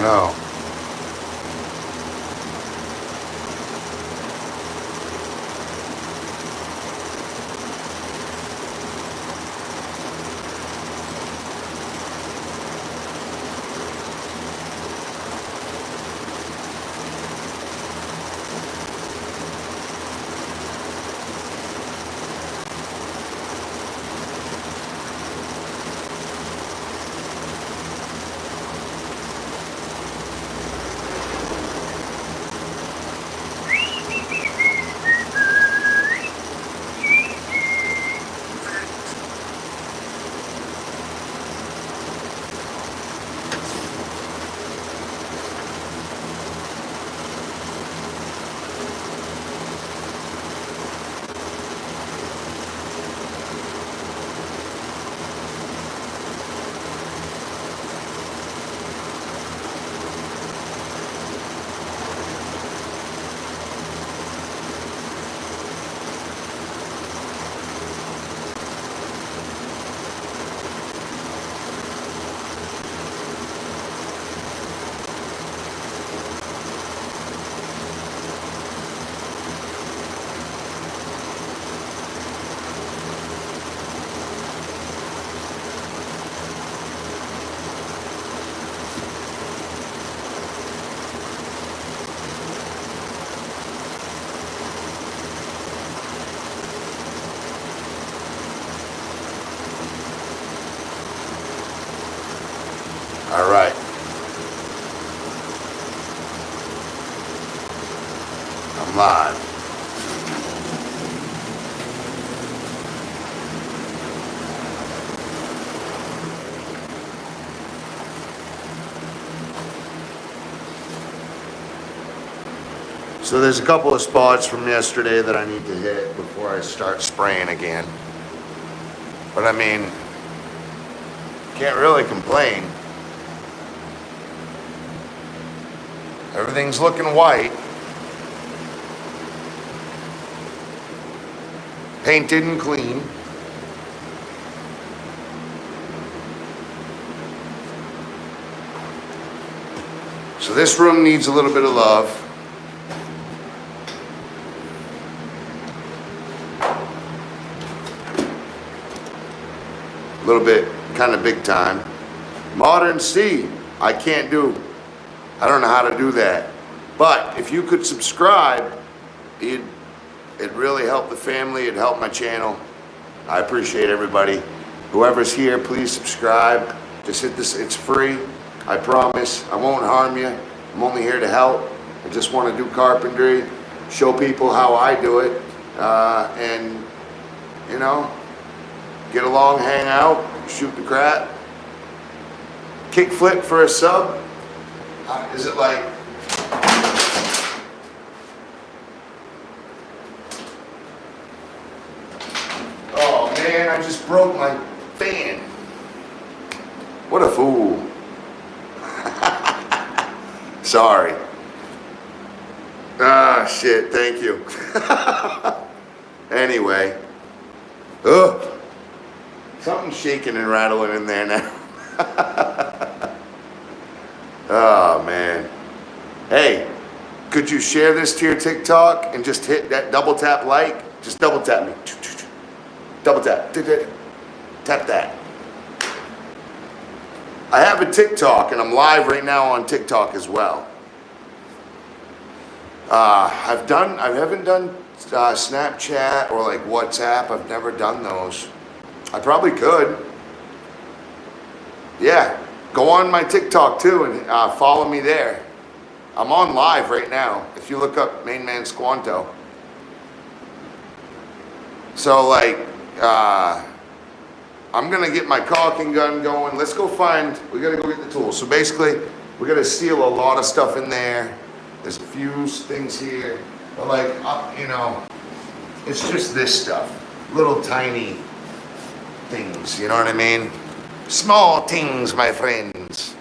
know. All right. I'm live. So there's a couple of spots from yesterday that I need to hit before I start spraying again. But I mean, can't really complain. Everything's looking white. Painted and clean. So this room needs a little bit of love. A little bit, kind of big time. Modern C, I can't do. I don't know how to do that. But if you could subscribe, it'd really help the family, it'd help my channel. I appreciate everybody. Whoever's here, please subscribe. Just hit this, it's free. I promise, I won't harm you. I'm only here to help. I just want to do carpentry, show people how I do it, and, you know, get along, hang out, shoot the crap. Kick flip for a sub. Is it like, oh man, I just broke my fan. What a fool. Sorry. Ah, shit, thank you. Anyway. Ugh. Something's shaking and rattling in there now. Oh, man. Hey, could you share this to your TikTok and just hit that double tap like? Just double tap me. Double tap. Tap that. I have a TikTok and I'm live right now on TikTok as well. I haven't done Snapchat or like WhatsApp. I've never done those. I probably could. Yeah. Go on my TikTok too and follow me there. I'm on live right now. If you look up Main Man Squanto. So like, I'm gonna get my caulking gun going. Let's go find, we gotta go get the tools. So basically, we gotta seal a lot of stuff in there. There's a few things here. But like, you know, it's just this stuff. Little tiny things, you know what I mean? Small things, my friends.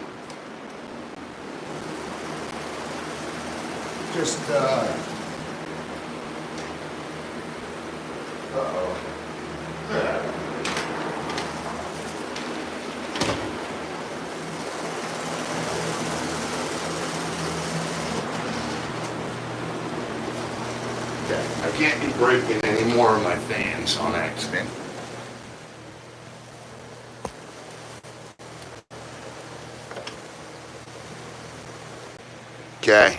Just, uh-oh. Yeah. breaking any more of my fans on accident. Okay.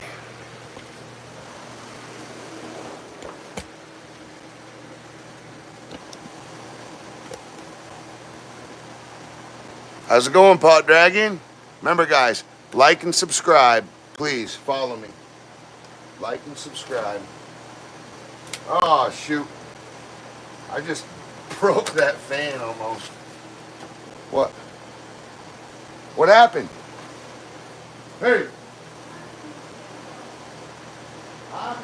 How's it going, Pot Dragon? Remember, guys, like and subscribe. Please follow me. Like and subscribe. Oh, shoot. I just broke that fan almost. What? What happened? Hey. Huh?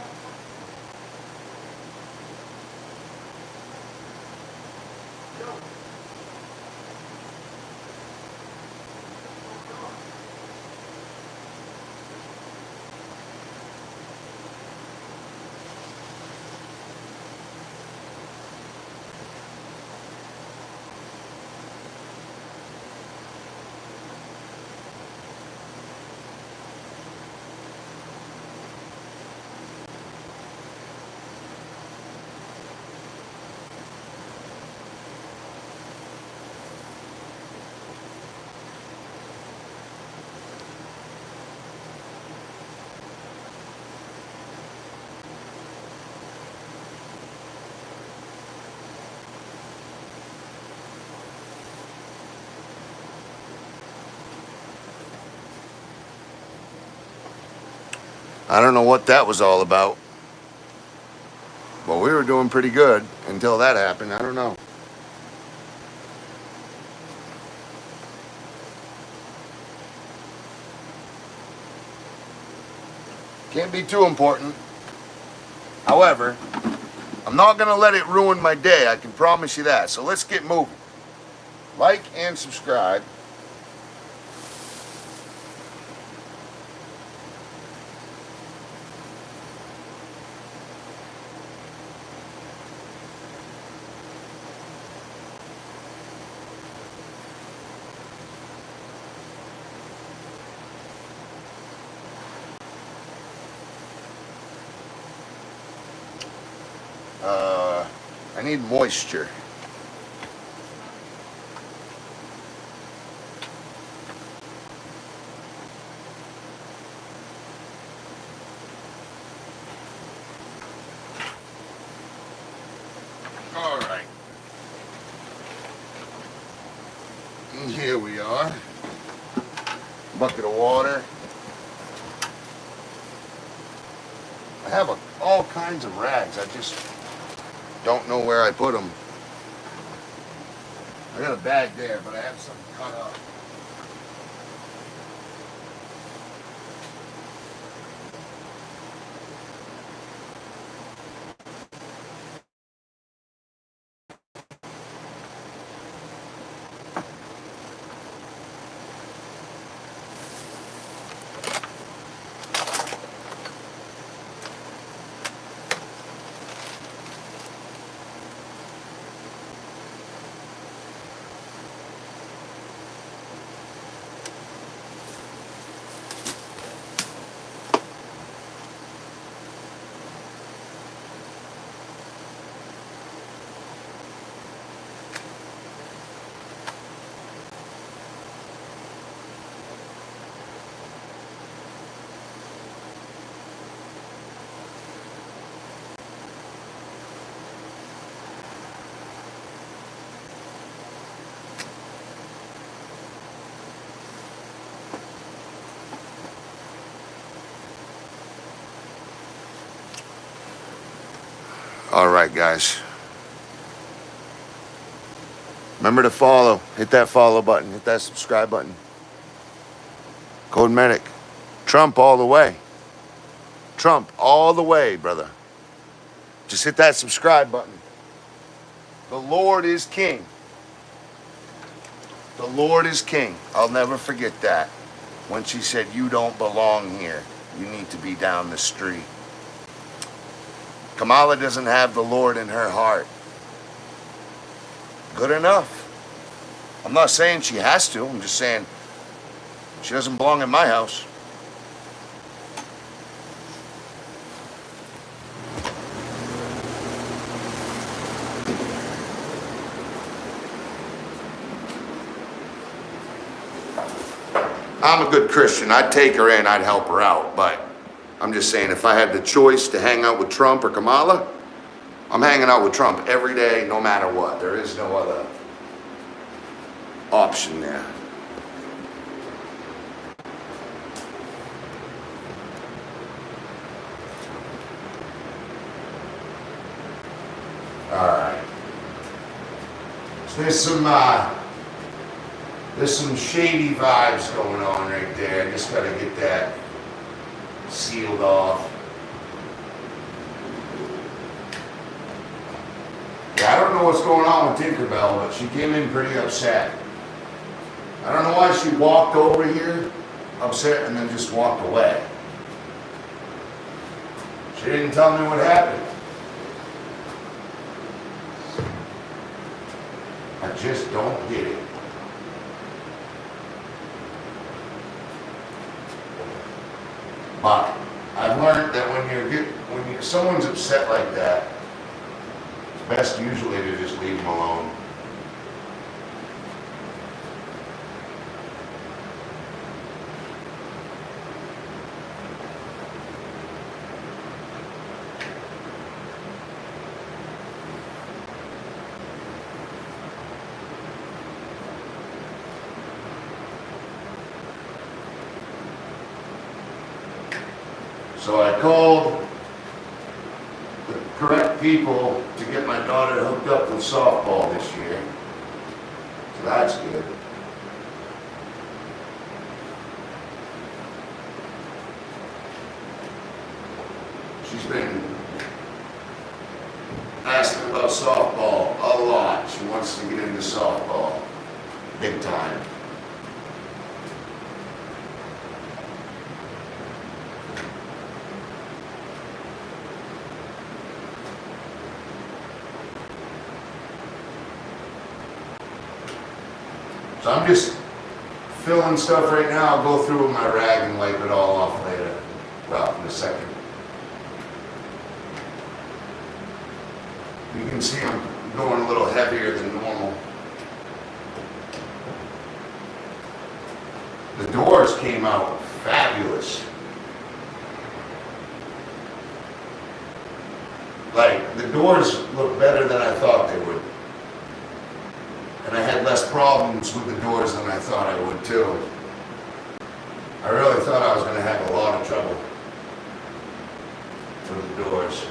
I don't know what that was all about. But we were doing pretty good until that happened. I don't know. Can't be too important. However, I'm not going to let it ruin my day. I can promise you that. So let's get moving. Like and subscribe. I need moisture. All right. And here we are. Bucket of water. I have all kinds of rags. I just don't know where I put them. I got a bag there, but I have some cut up. All right, guys. Remember to follow. Hit that follow button. Hit that subscribe button. Code Medic. Trump all the way. Trump all the way, brother. Just hit that subscribe button. The Lord is King. The Lord is King. I'll never forget that. When she said, "You don't belong here. You need to be down the street." Kamala doesn't have the Lord in her heart. Good enough. I'm not saying she has to. I'm just saying she doesn't belong in my house. I'm a good Christian. I'd take her in, I'd help her out. But I'm just saying, if I had the choice to hang out with Trump or Kamala, I'm hanging out with Trump every day, no matter what. There is no other option there. All right. So there's some shady vibes going on right there. I just got to get that sealed off. Yeah, I don't know what's going on with Tinkerbell, but she came in pretty upset. I don't know why she walked over here upset and then just walked away. She didn't tell me what happened. I just don't get it. But I've learned that when someone's upset like that, it's best usually to just leave them alone. So I called the correct people to get my daughter hooked up with softball this year. So that's good. She's been asking about softball a lot. She wants to get into softball big time. So I'm just filling stuff right now. I'll go through with my rag and wipe it all off later. Well, in a second. You can see I'm going a little heavier than normal. The doors came out fabulous. Like, the doors look better than I thought they would. And I had less problems with the doors than I thought I would too. I really thought I was going to have a lot of trouble with the doors.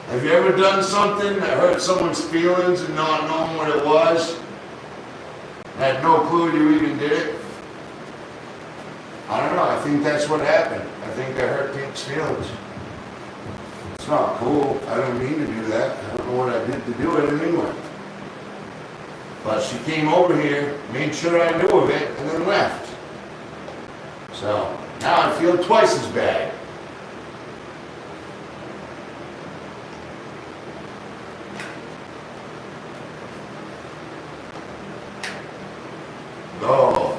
Have you ever done something that hurt someone's feelings and not knowing what it was? Had no clue you even did it? I don't know, I think that's what happened. I think I hurt Pink's feelings. It's not cool. I don't mean to do that. I don't know what I did to do it anyway. But she came over here, made sure I knew of it, and then left. So now I feel twice as bad. Oh.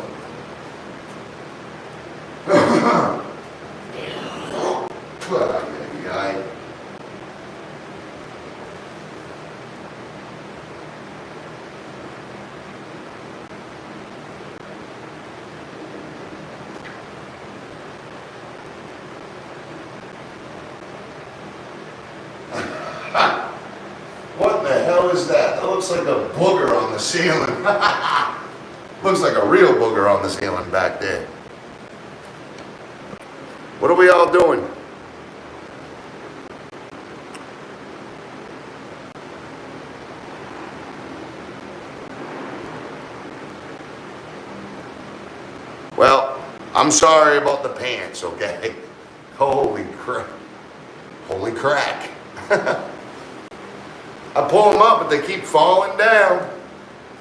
What looks like a booger on the ceiling. Looks like a real booger on the ceiling back there. What are we all doing? Well, I'm sorry about the pants, okay? Holy crap. Holy crack. I pull them up, but they keep falling down.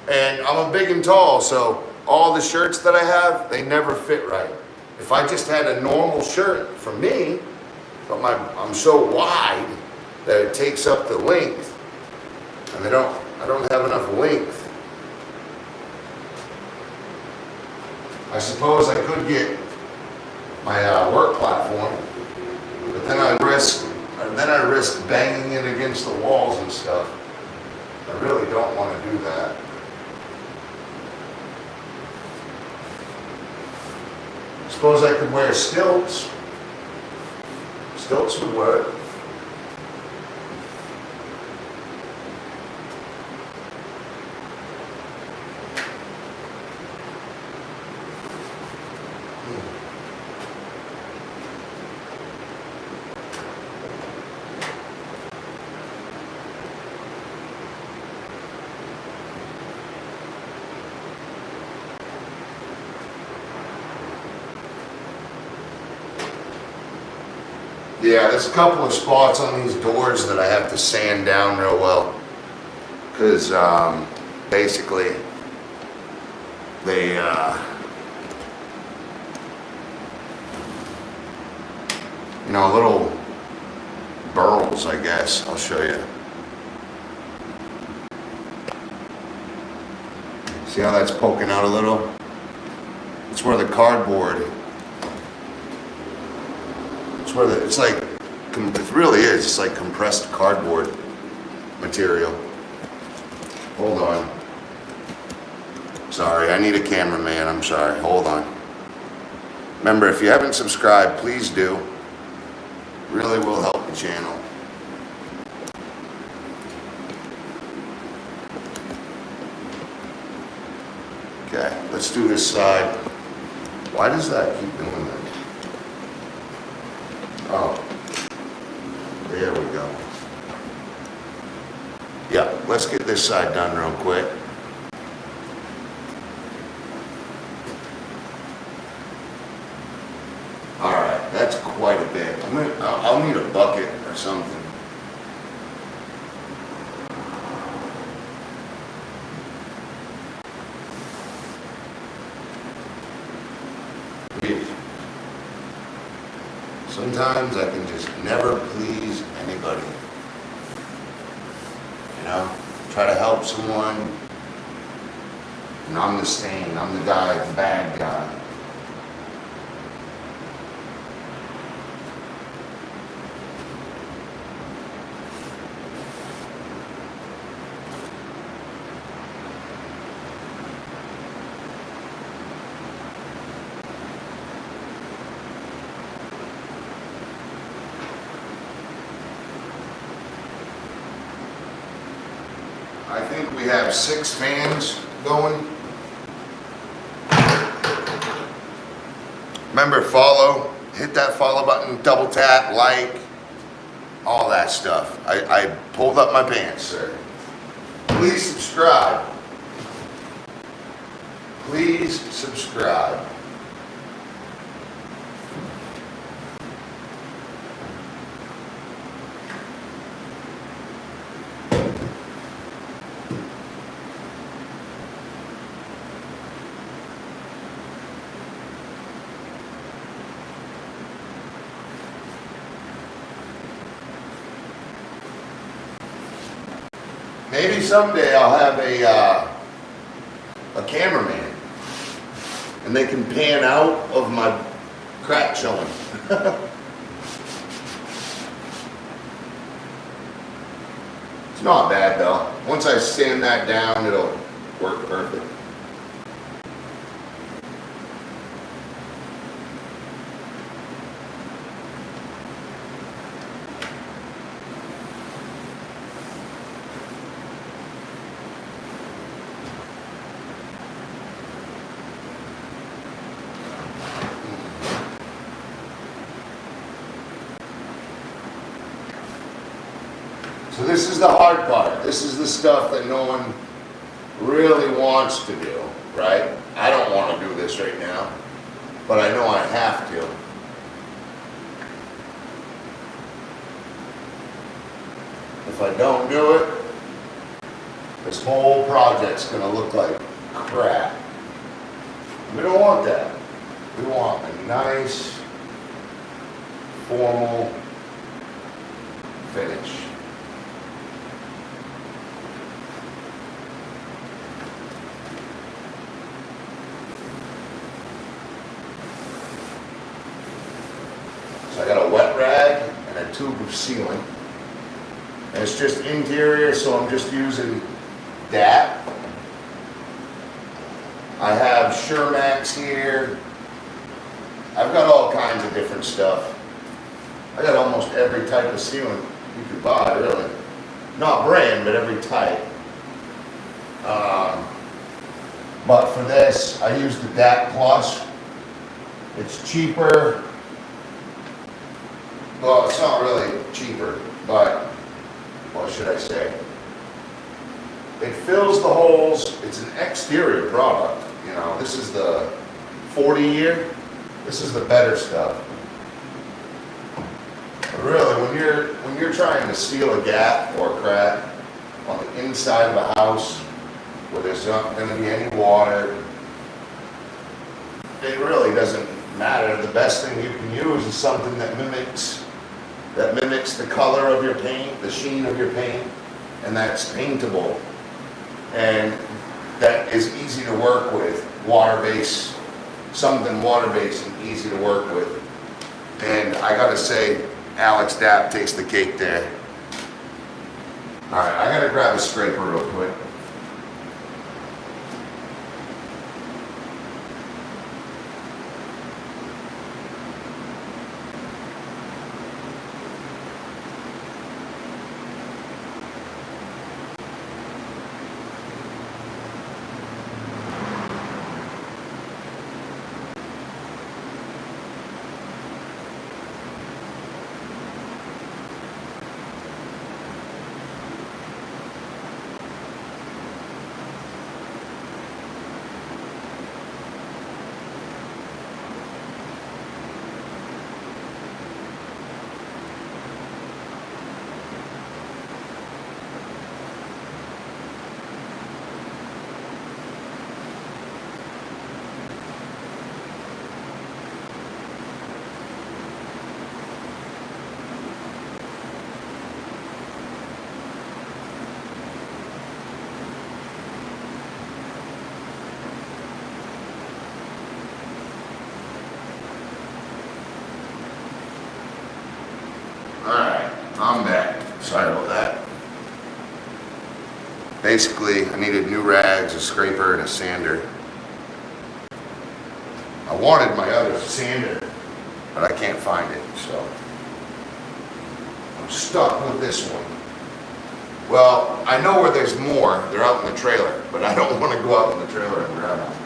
And I'm a big and tall, so all the shirts that I have, they never fit right. If I just had a normal shirt for me, but I'm so wide that it takes up the length, and I don't have enough length. I suppose I could get my work platform, but then I'd risk banging it against the walls and stuff. I really don't want to do that. Suppose I could wear stilts. Stilts would work. Yeah, there's a couple of spots on these doors that I have to sand down real well, because basically they little burls, I guess. I'll show you. See how that's poking out a little? It's where the cardboard. It's like, it really is, it's like compressed cardboard material. Hold on. Sorry, I need a cameraman, I'm sorry, hold on. Remember, if you haven't subscribed, please do. Really will help the channel. Okay, let's do this side. Why does that keep doing that? Oh, there we go. Yeah, let's get this side done real quick. All right, that's quite a bit. I'll need a bucket or something. Sometimes I can just never please anybody. You know, try to help someone, and I'm the stain, I'm the guy, the bad guy. I think we have 6 fans going. Remember, hit that follow button, double tap, like, all that stuff. I pulled up my pants, sir. Please subscribe. Please subscribe. Maybe someday I'll have a cameraman, and they can pan out of my crack showing. It's not bad though. Once I sand that down, it'll work perfect. So this is the hard part. This is the stuff that no one really wants to do, right? I don't want to do this right now, but I know I have to. If I don't do it, this whole project's going to look like crap. We don't want that. We want a nice, formal finish. So I got a wet rag and a tube of sealing. And it's just interior, so I'm just using ThAt. I have Shermax here. I've got all kinds of different stuff. I got almost every type of sealant you could buy, really. Not brand, but every type. But for this, I use the ThAt Plus. It's cheaper. Well, it's not really cheaper, but what should I say? It fills the holes. It's an exterior product. You know, this is the 40 year. This is the better stuff. But really, when you're trying to seal a gap or a crack on the inside of a house where there's not going to be any water, it really doesn't matter. The best thing you can use is something that mimics the color of your paint, the sheen of your paint, and that's paintable. And that is easy to work with, water-based, something water-based and easy to work with. And I gotta say, Alex TaP takes the cake there. All right, I gotta grab a scraper real quick. Alright, I'm back. Sorry about that. Basically, I needed new rags, a scraper, and a sander. I wanted my other sander, but I can't find it, so I'm stuck with this one. Well, I know where there's more. They're out in the trailer, but I don't want to go out in the trailer and grab them.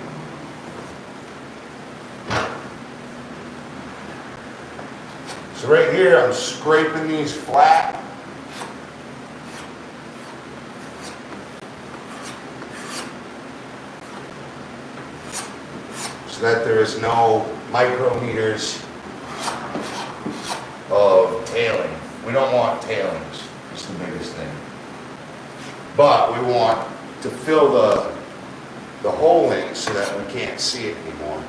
So right here, I'm scraping these flat. So that there is no micrometers of tailing. We don't want tailings. That's the biggest thing. But we want to fill the hole in so that we can't see it anymore.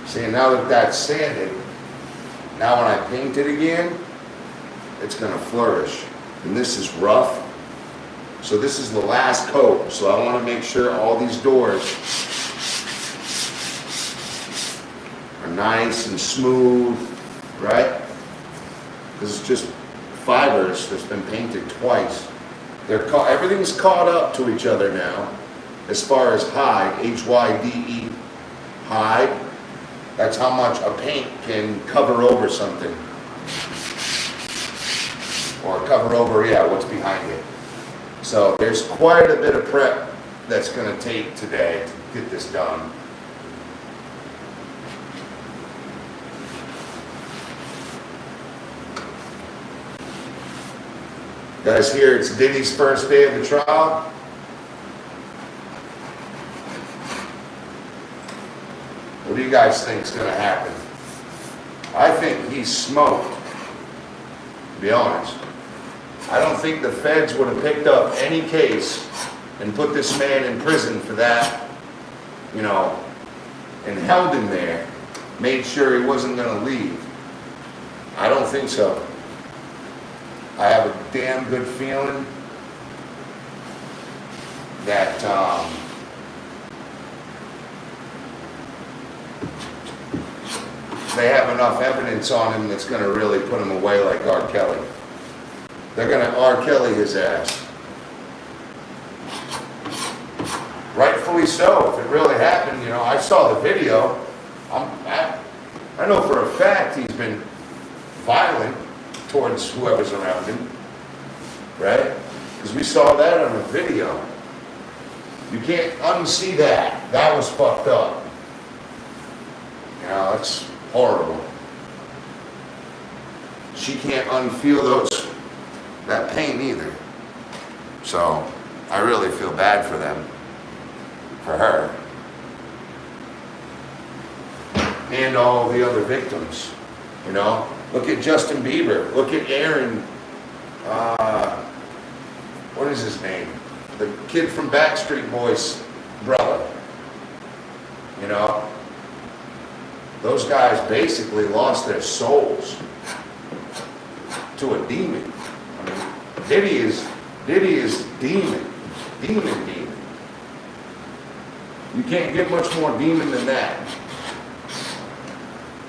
See, now that that's sanded, now when I paint it again, it's going to flourish. And this is rough. So this is the last coat. So I want to make sure all these doors are nice and smooth, right? This is just fibers that's been painted twice. Everything's caught up to each other now. As far as hide, H-Y-D-E, hide. That's how much a paint can cover over something. Or cover over, yeah, what's behind it. So there's quite a bit of prep that's going to take today to get this done. Guys, here it's Diddy's first day of the trial. What do you guys think is going to happen? I think he's smoked, to be honest. I don't think the feds would have picked up any case and put this man in prison for that, you know, and held him there, made sure he wasn't going to leave. I don't think so. I have a damn good feeling that they have enough evidence on him that's going to really put him away like R. Kelly. They're going to R. Kelly his ass. Rightfully so. If it really happened, you know, I saw the video. I know for a fact he's been violent towards whoever's around him, right? Because we saw that on the video. You can't unsee that. That was fucked up. You know, it's horrible. She can't unfeel that pain either. So I really feel bad for them, for her, and all the other victims. You know, look at Justin Bieber. Look at Aaron. What is his name? The kid from Backstreet Boys' brother. You know, those guys basically lost their souls to a demon. I mean, Diddy is demon. You can't get much more demon than that.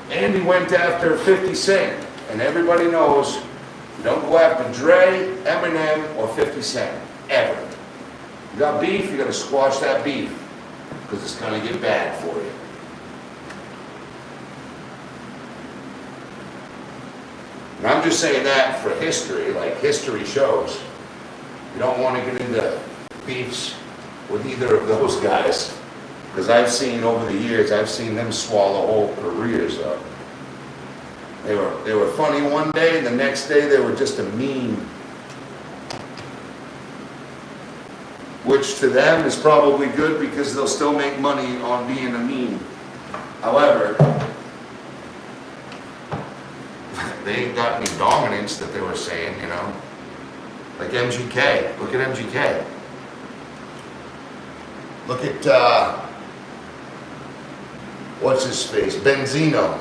And he went after 50 Cent. And everybody knows you don't go after Dre, Eminem, or 50 Cent. Ever. You got beef, you gotta squash that beef. Because it's gonna get bad for you. And I'm just saying that for history, like history shows. You don't want to get into beefs with either of those guys. Because I've seen over the years, I've seen them swallow whole careers up. They were funny one day, and the next day they were just a meme. Which to them is probably good because they'll still make money on being a meme. However, they ain't got any dominance that they were saying, you know. Like MGK. Look at MGK. Look at, what's his face? Benzino.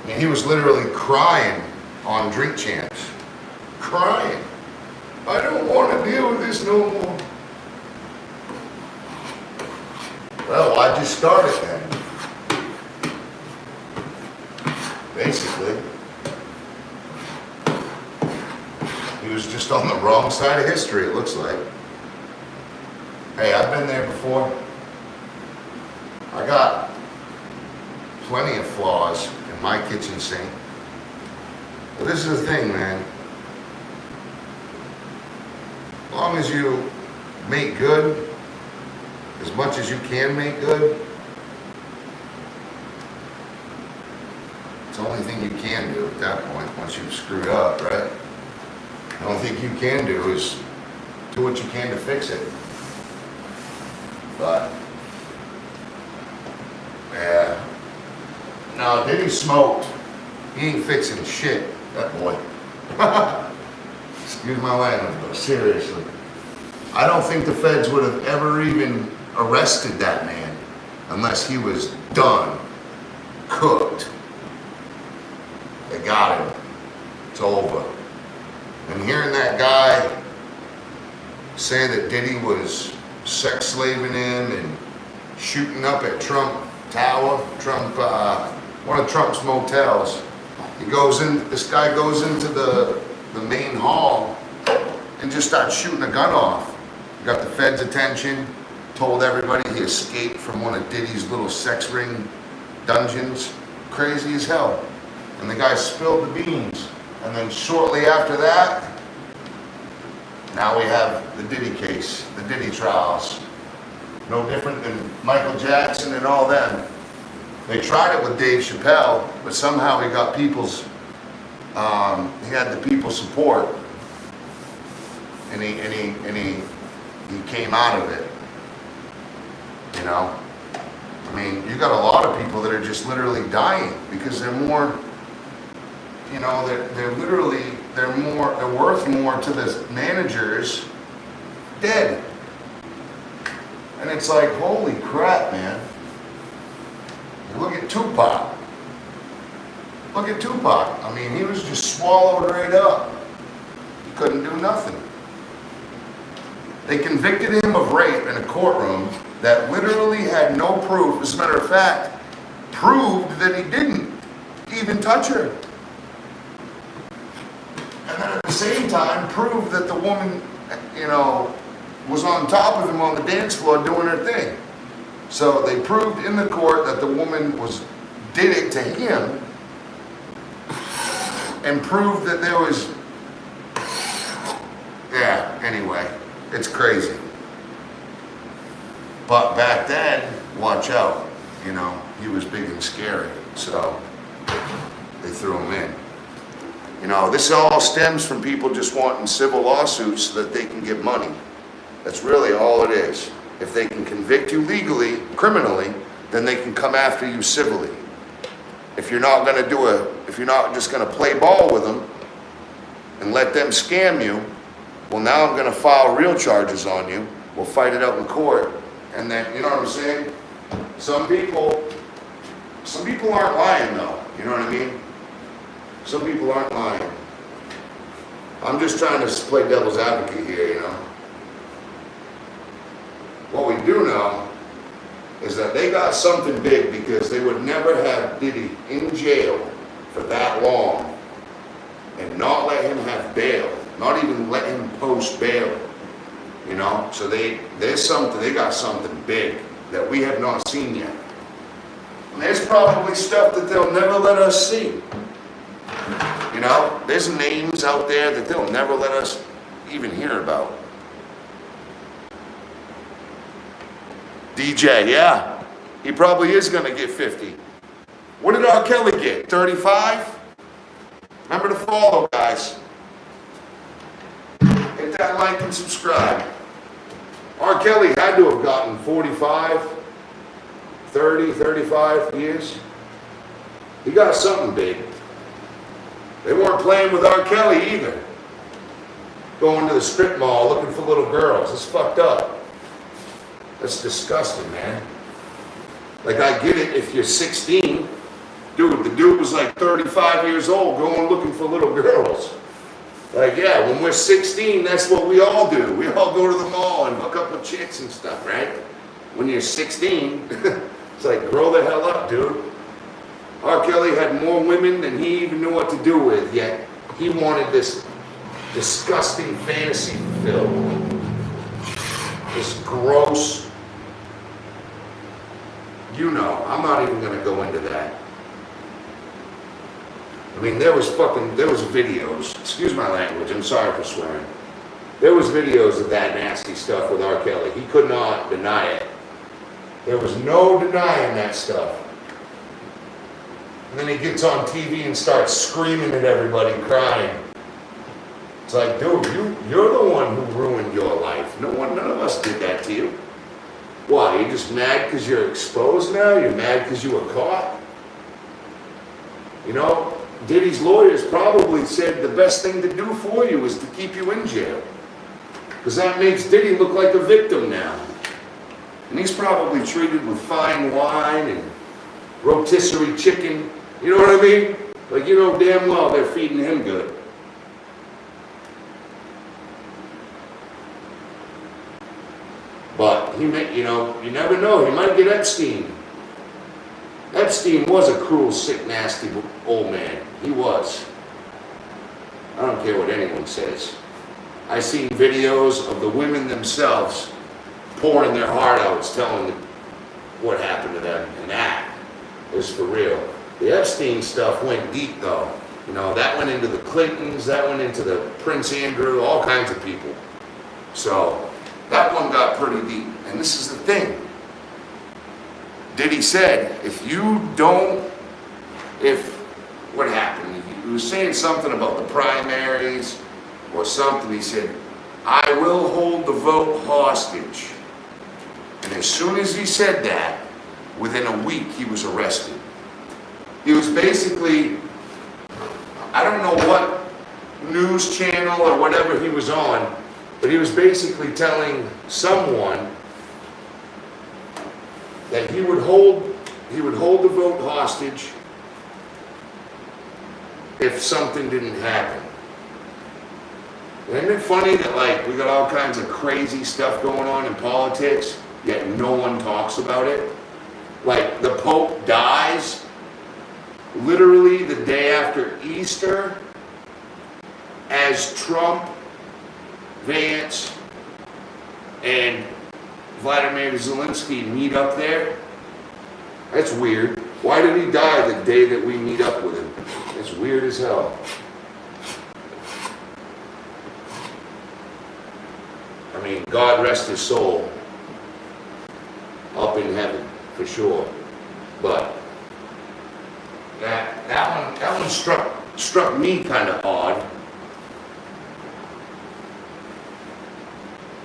I mean, he was literally crying on Drink Champs. Crying. I don't want to deal with this no more. Well, why'd you start it then? Basically. He was just on the wrong side of history, it looks like. Hey, I've been there before. I got plenty of flaws in my kitchen sink. But this is the thing, man. As long as you make good, as much as you can make good, it's the only thing you can do at that point once you've screwed up, right? The only thing you can do is do what you can to fix it. But, yeah. No, Diddy smoked. He ain't fixing shit, that boy. Excuse my language, but seriously. I don't think the feds would have ever even arrested that man unless he was done, cooked. They got him. It's over. And hearing that guy say that Diddy was sex slaving him and shooting up at Trump Tower, one of Trump's motels. He goes in, this guy goes into the main hall and just starts shooting a gun off. Got the feds' attention, told everybody he escaped from one of Diddy's little sex ring dungeons. Crazy as hell. And the guy spilled the beans. And then shortly after that, now we have the Diddy case, the Diddy trials. No different than Michael Jackson and all them. They tried it with Dave Chappelle, but somehow he got people's, he had the people's support. And he came out of it. You know? I mean, you got a lot of people that are just literally dying because they're more, you know, they're literally, they're worth more to the managers dead. And it's like, holy crap, man. Look at Tupac. Look at Tupac. I mean, he was just swallowed right up. He couldn't do nothing. They convicted him of rape in a courtroom that literally had no proof. As a matter of fact, proved that he didn't even touch her. And then at the same time, proved that the woman, you know, was on top of him on the dance floor doing her thing. So they proved in the court that the woman did it to him, and proved that there was, yeah, anyway, it's crazy. But back then, watch out, you know, he was big and scary, so they threw him in. You know, this all stems from people just wanting civil lawsuits so that they can get money. That's really all it is. If they can convict you legally, criminally, then they can come after you civilly. If you're not going to if you're not just going to play ball with them and let them scam you, well, now I'm going to file real charges on you. We'll fight it out in court. And then, you know what I'm saying? Some people aren't lying though. You know what I mean? Some people aren't lying. I'm just trying to play devil's advocate here, you know? What we do know is that they got something big because they would never have Diddy in jail for that long and not let him have bail, not even let him post bail, you know? So they got something big that we have not seen yet. And there's probably stuff that they'll never let us see. You know, there's names out there that they'll never let us even hear about. DJ, yeah, he probably is going to get 50. What did R. Kelly get? 35? Remember to follow, guys. Hit that like and subscribe. R. Kelly had to have gotten 45, 30, 35 years. He got something big. They weren't playing with R. Kelly either. Going to the strip mall looking for little girls. It's fucked up. That's disgusting, man. Like, I get it if you're 16. Dude, the dude was like 35 years old going looking for little girls. Like, yeah, when we're 16, that's what we all do. We all go to the mall and hook up with chicks and stuff, right? When you're 16, it's like, grow the hell up, dude. R. Kelly had more women than he even knew what to do with, yet he wanted this disgusting fantasy fulfilled. This gross, you know, I'm not even going to go into that. I mean, there was videos, excuse my language, I'm sorry for swearing. There was videos of that nasty stuff with R. Kelly. He could not deny it. There was no denying that stuff. And then he gets on TV and starts screaming at everybody, crying. It's like, dude, you're the one who ruined your life. None of us did that to you. Why, you just mad because you're exposed now? You're mad because you were caught? You know, Diddy's lawyers probably said the best thing to do for you is to keep you in jail. Because that makes Diddy look like a victim now. And he's probably treated with fine wine and rotisserie chicken. You know what I mean? Like, you know damn well they're feeding him good. But he may, you know, you never know. He might get Epstein. Epstein was a cruel, sick, nasty old man. He was. I don't care what anyone says. I seen videos of the women themselves pouring their heart out, telling what happened to them, and that is for real. The Epstein stuff went deep though. You know, that went into the Clintons, that went into the Prince Andrew, all kinds of people. So that one got pretty deep. And this is the thing. Diddy said, what happened? He was saying something about the primaries or something. He said, I will hold the vote hostage. And as soon as he said that, within a week he was arrested. He was basically, I don't know what news channel or whatever he was on, but he was basically telling someone that he would hold the vote hostage if something didn't happen. Isn't it funny that like we got all kinds of crazy stuff going on in politics, yet no one talks about it? Like the Pope dies literally the day after Easter, as Trump, Vance, and Vladimir Zelensky meet up there. That's weird. Why did he die the day that we meet up with him? It's weird as hell. I mean, God rest his soul up in heaven, for sure. But that one struck me kind of odd.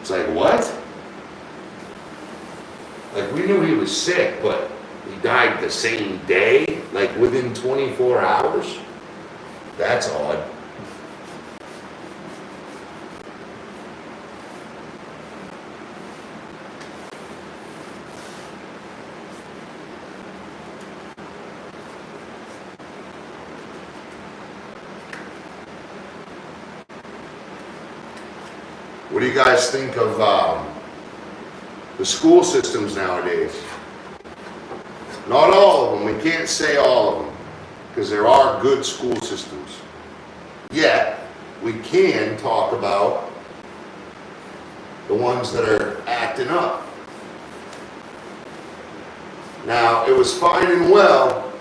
It's like, what? Like, we knew he was sick, but he died the same day, like within 24 hours? That's odd. What do you guys think of the school systems nowadays? Not all of them. We can't say all of them, because there are good school systems. Yet, we can talk about the ones that are acting up. Now, it was fine and well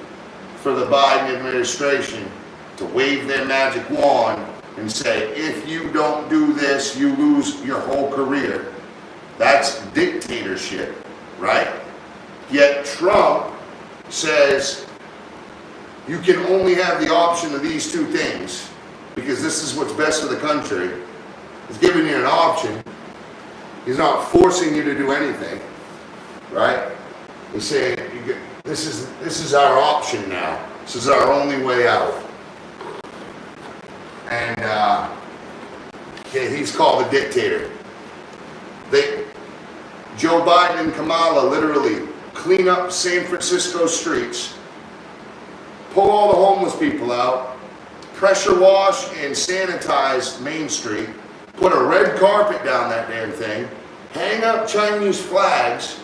for the Biden administration to wave their magic wand and say, if you don't do this, you lose your whole career. That's dictatorship, right? Yet Trump says you can only have the option of these two things because this is what's best for the country. He's giving you an option. He's not forcing you to do anything, right? He's saying this is our option now. This is our only way out. And he's called a dictator. Joe Biden and Kamala literally clean up San Francisco streets, pull all the homeless people out, pressure wash and sanitize Main Street, put a red carpet down that damn thing, hang up Chinese flags,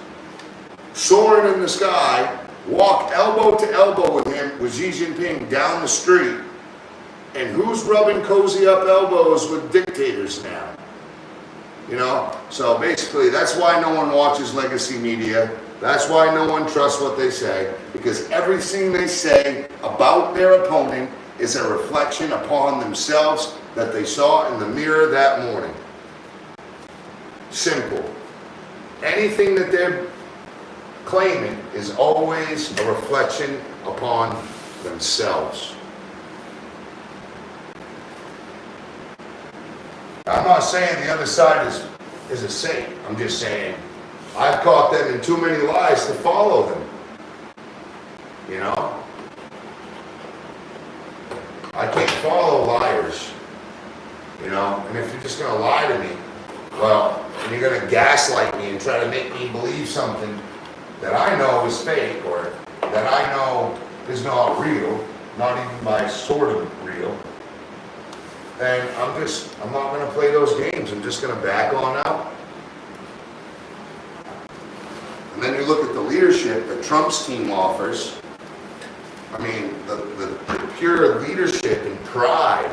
soaring in the sky, walk elbow to elbow with him, with Xi Jinping down the street. And who's rubbing cozy up elbows with dictators now? You know? So basically, that's why no one watches legacy media. That's why no one trusts what they say. Because everything they say about their opponent is a reflection upon themselves that they saw in the mirror that morning. Simple. Anything that they're claiming is always a reflection upon themselves. I'm not saying the other side is a saint. I'm just saying I've caught them in too many lies to follow them. You know? I can't follow liars. You know? And if you're just going to lie to me, well, and you're going to gaslight me and try to make me believe something that I know is fake or that I know is not real, not even by sort of real, then I'm not going to play those games. I'm just going to back on out. And then you look at the leadership that Trump's team offers, I mean, the pure leadership and pride.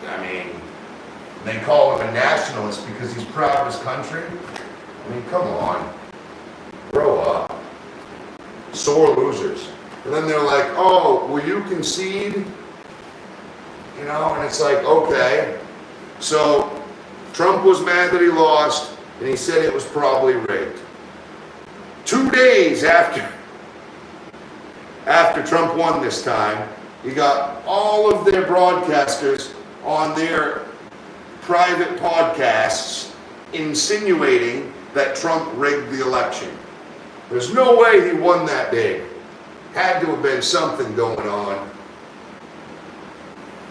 I mean, they call him a nationalist because he's proud of his country. I mean, come on. Grow up. Sore losers. And then they're like, oh, will you concede? You know, and it's like, okay. So Trump was mad that he lost, and he said it was probably rigged. 2 days after Trump won this time, he got all of their broadcasters on their private podcasts insinuating that Trump rigged the election. There's no way he won that big. Had to have been something going on.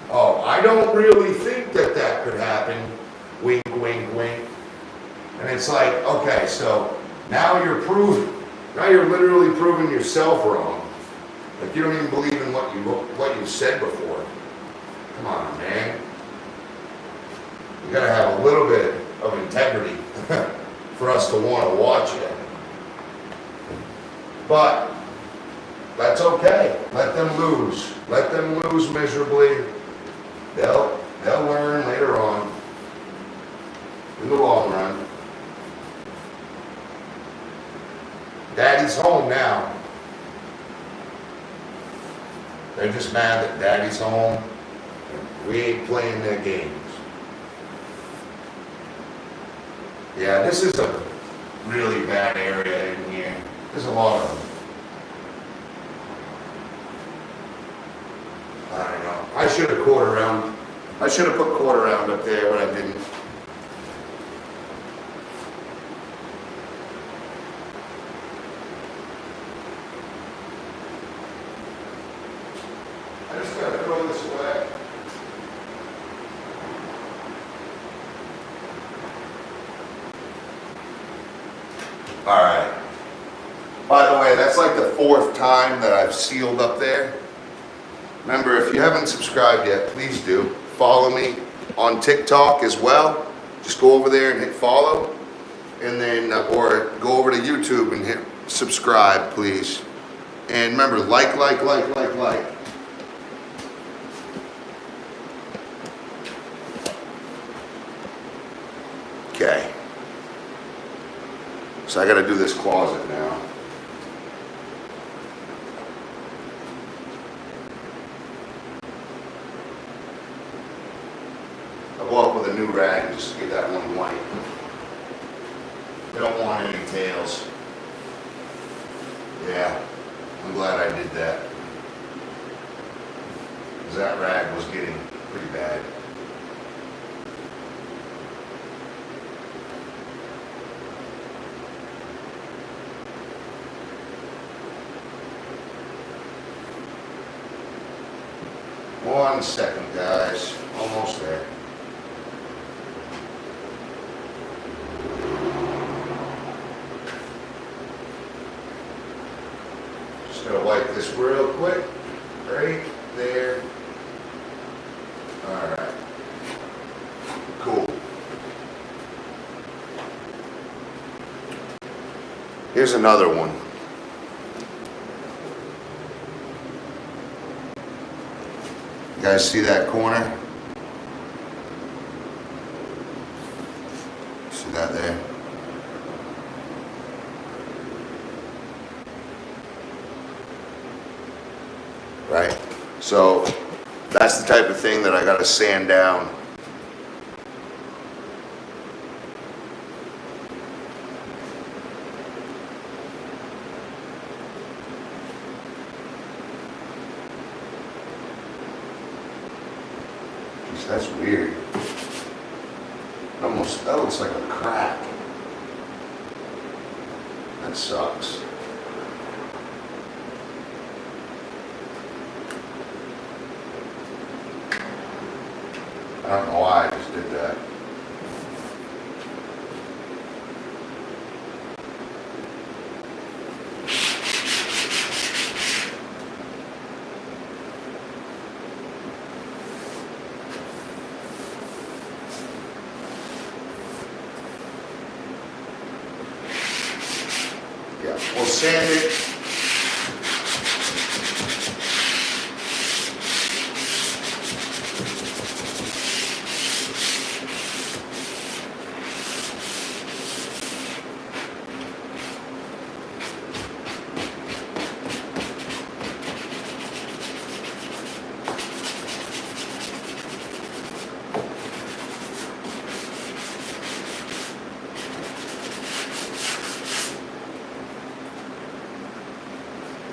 Oh, I don't really think that could happen. Wink, wink, wink. And it's like, okay, so now you're literally proving yourself wrong. Like you don't even believe in what you said before. Come on, man. You gotta have a little bit of integrity for us to want to watch it. But that's okay. Let them lose. Let them lose miserably. They'll learn later on. In the long run. Daddy's home now. They're just mad that Daddy's home. We ain't playing their games. Yeah, this is a really bad area in here. There's a lot of them. I don't know. I should have put quarter round up there, but I didn't. I just gotta throw this away. All right. By the way, that's like the 4th time that I've sealed up there. Remember, if you haven't subscribed yet, please do. Follow me on TikTok as well. Just go over there and hit follow. And then, or go over to YouTube and hit subscribe, please. And remember, like. Okay. So I gotta do this closet now. I'll go up with a new rag and just get that one white. They don't want any tails. Yeah, I'm glad I did that. Because that rag was getting pretty bad. One second, guys. Almost there. Just gonna wipe this real quick. Right there. Alright. Cool. Here's another one. You guys see that corner? See that there? Right? So that's the type of thing that I gotta sand down. That's weird. That looks like a crack. That sucks. I don't know why I just did that. We'll sand it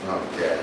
Okay.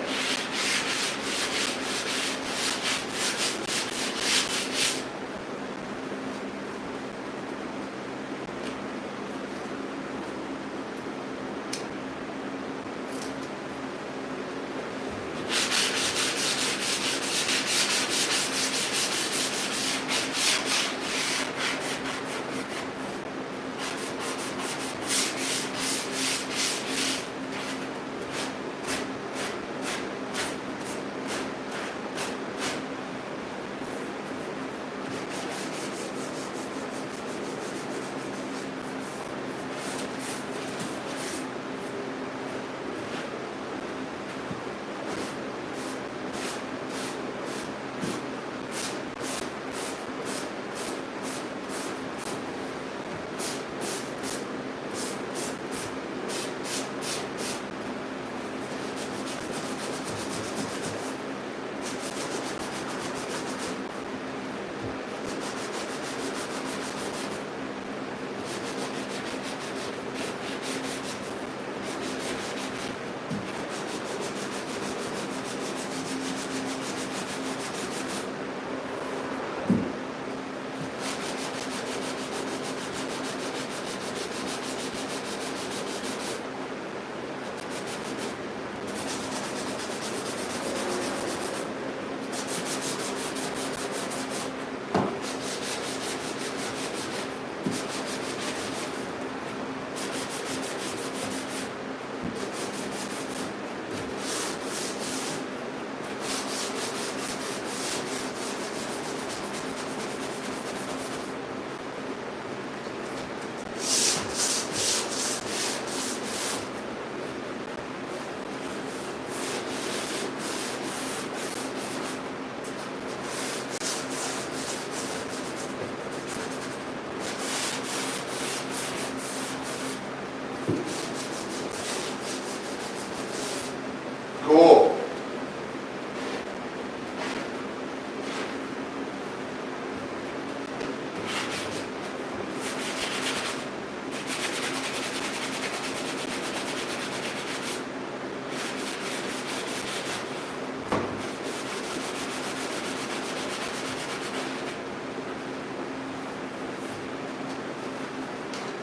Cool.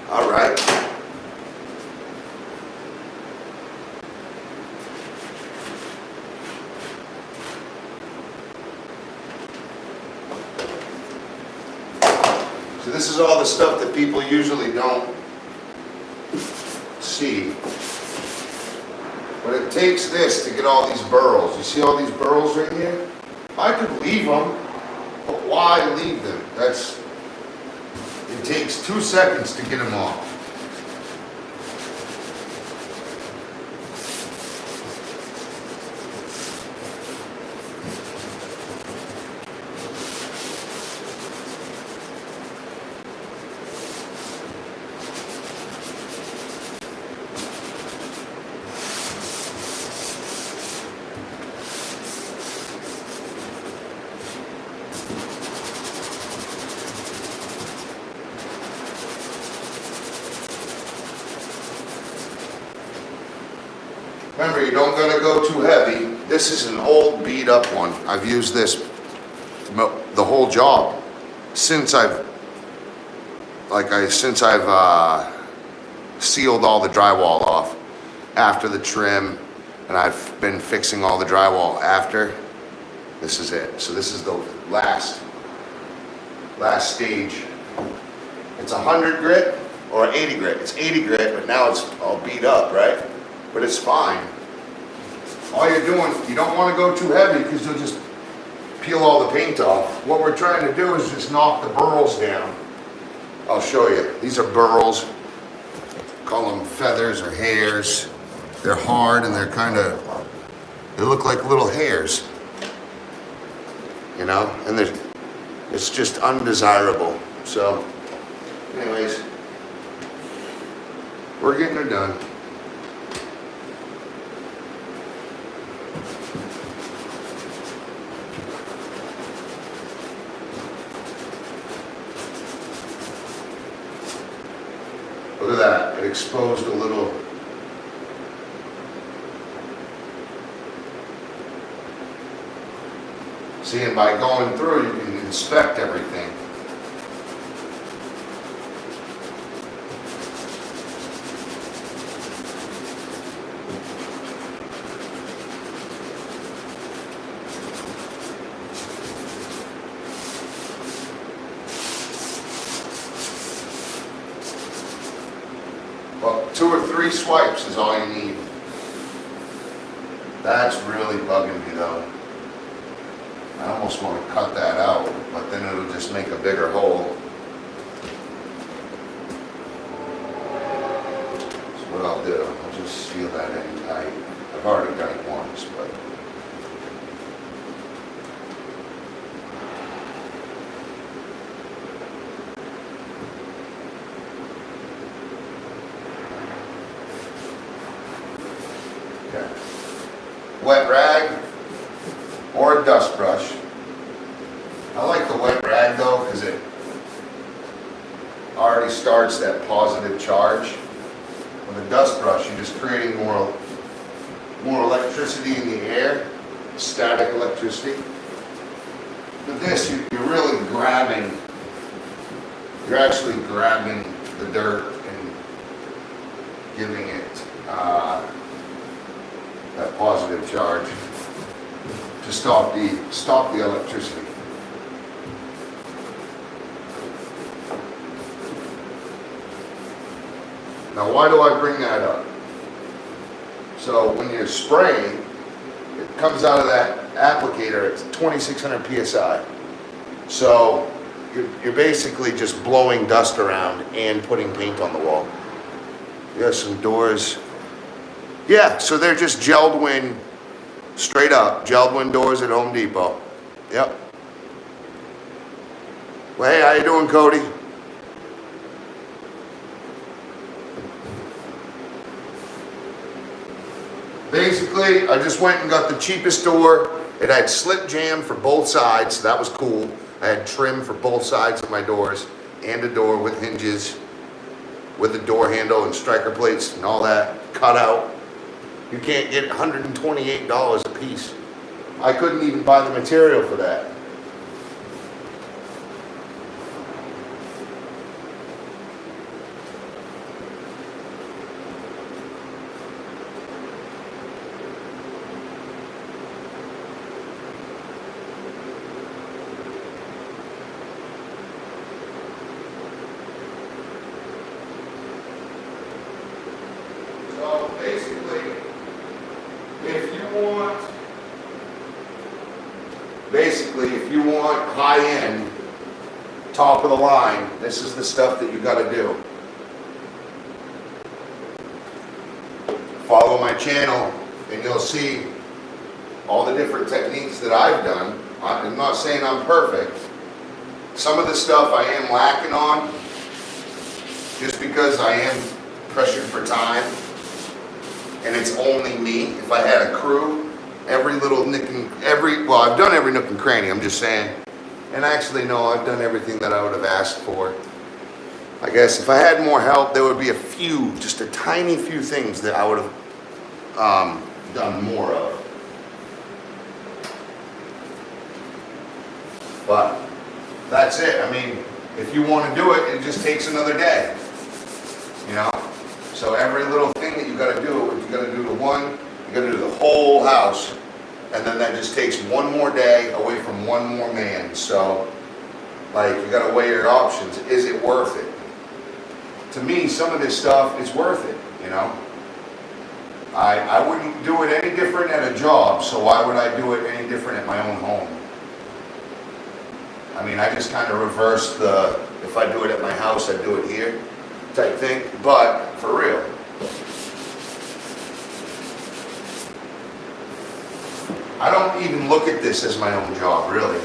All right. So this is all the stuff that people usually don't see. But it takes this to get all these burls. You see all these burls right here? I could leave them, but why leave them? It takes 2 seconds to get them off. Remember, you don't gotta go too heavy. This is an old beat up one. I've used this the whole job since I've sealed all the drywall off after the trim, and I've been fixing all the drywall after. This is it. So this is the last stage. It's 100 grit or 80 grit. It's 80 grit, but now it's all beat up, right? But it's fine. All you're doing, you don't want to go too heavy because you'll just peel all the paint off. What we're trying to do is just knock the burls down. I'll show you. These are burls. Call them feathers or hairs. They're hard and they're they look like little hairs. You know, and it's just undesirable. So, anyways, we're getting her done. Look at that, it exposed a little See, and by going through, you can inspect everything. Well, 2 or 3 swipes is all you need. That's really bugging me though. I almost want to cut that out, but then it'll just make a bigger hole. So what I'll do, I'll just seal that in tight. I've already done it once, but. Okay. Wet rag or a dust brush. I like the wet rag though because it already starts that positive charge. With a dust brush, you're just creating more electricity in the air, static electricity. With this, you're really grabbing, you're actually grabbing the dirt and giving it that positive charge to stop the electricity. Now, why do I bring that up? So when you're spraying, it comes out of that applicator at 2600 psi. So you're basically just blowing dust around and putting paint on the wall. You got some doors. Yeah, so they're just gelled wind, straight up, gelled wind doors at Home Depot. Yep. Well, hey, how you doing, Cody? Basically, I just went and got the cheapest door. It had slip jam for both sides, so that was cool. I had trim for both sides of my doors and a door with hinges, with a door handle and striker plates and all that cut out. You can't get $128 a piece. I couldn't even buy the material for that. So basically, if you want high-end, top of the line, this is the stuff that you got to do. Follow my channel and you'll see all the different techniques that I've done. I'm not saying I'm perfect. Some of the stuff I am lacking on just because I am pressured for time and it's only me. If I had a crew, every little nick and well, I've done every nook and cranny, I'm just saying. And actually, no, I've done everything that I would have asked for. I guess if I had more help, there would be a few, just a tiny few things that I would have done more of. But that's it. I mean, if you want to do it, it just takes another day. You know? So every little thing that you got to do, you got to do you got to do the whole house. And then that just takes one more day away from one more man. So, like, you got to weigh your options. Is it worth it? To me, some of this stuff is worth it, you know? I wouldn't do it any different at a job, so why would I do it any different at my own home? I mean, I just kind of reverse the, if I do it at my house, I do it here type thing. But, for real. I don't even look at this as my own job, really.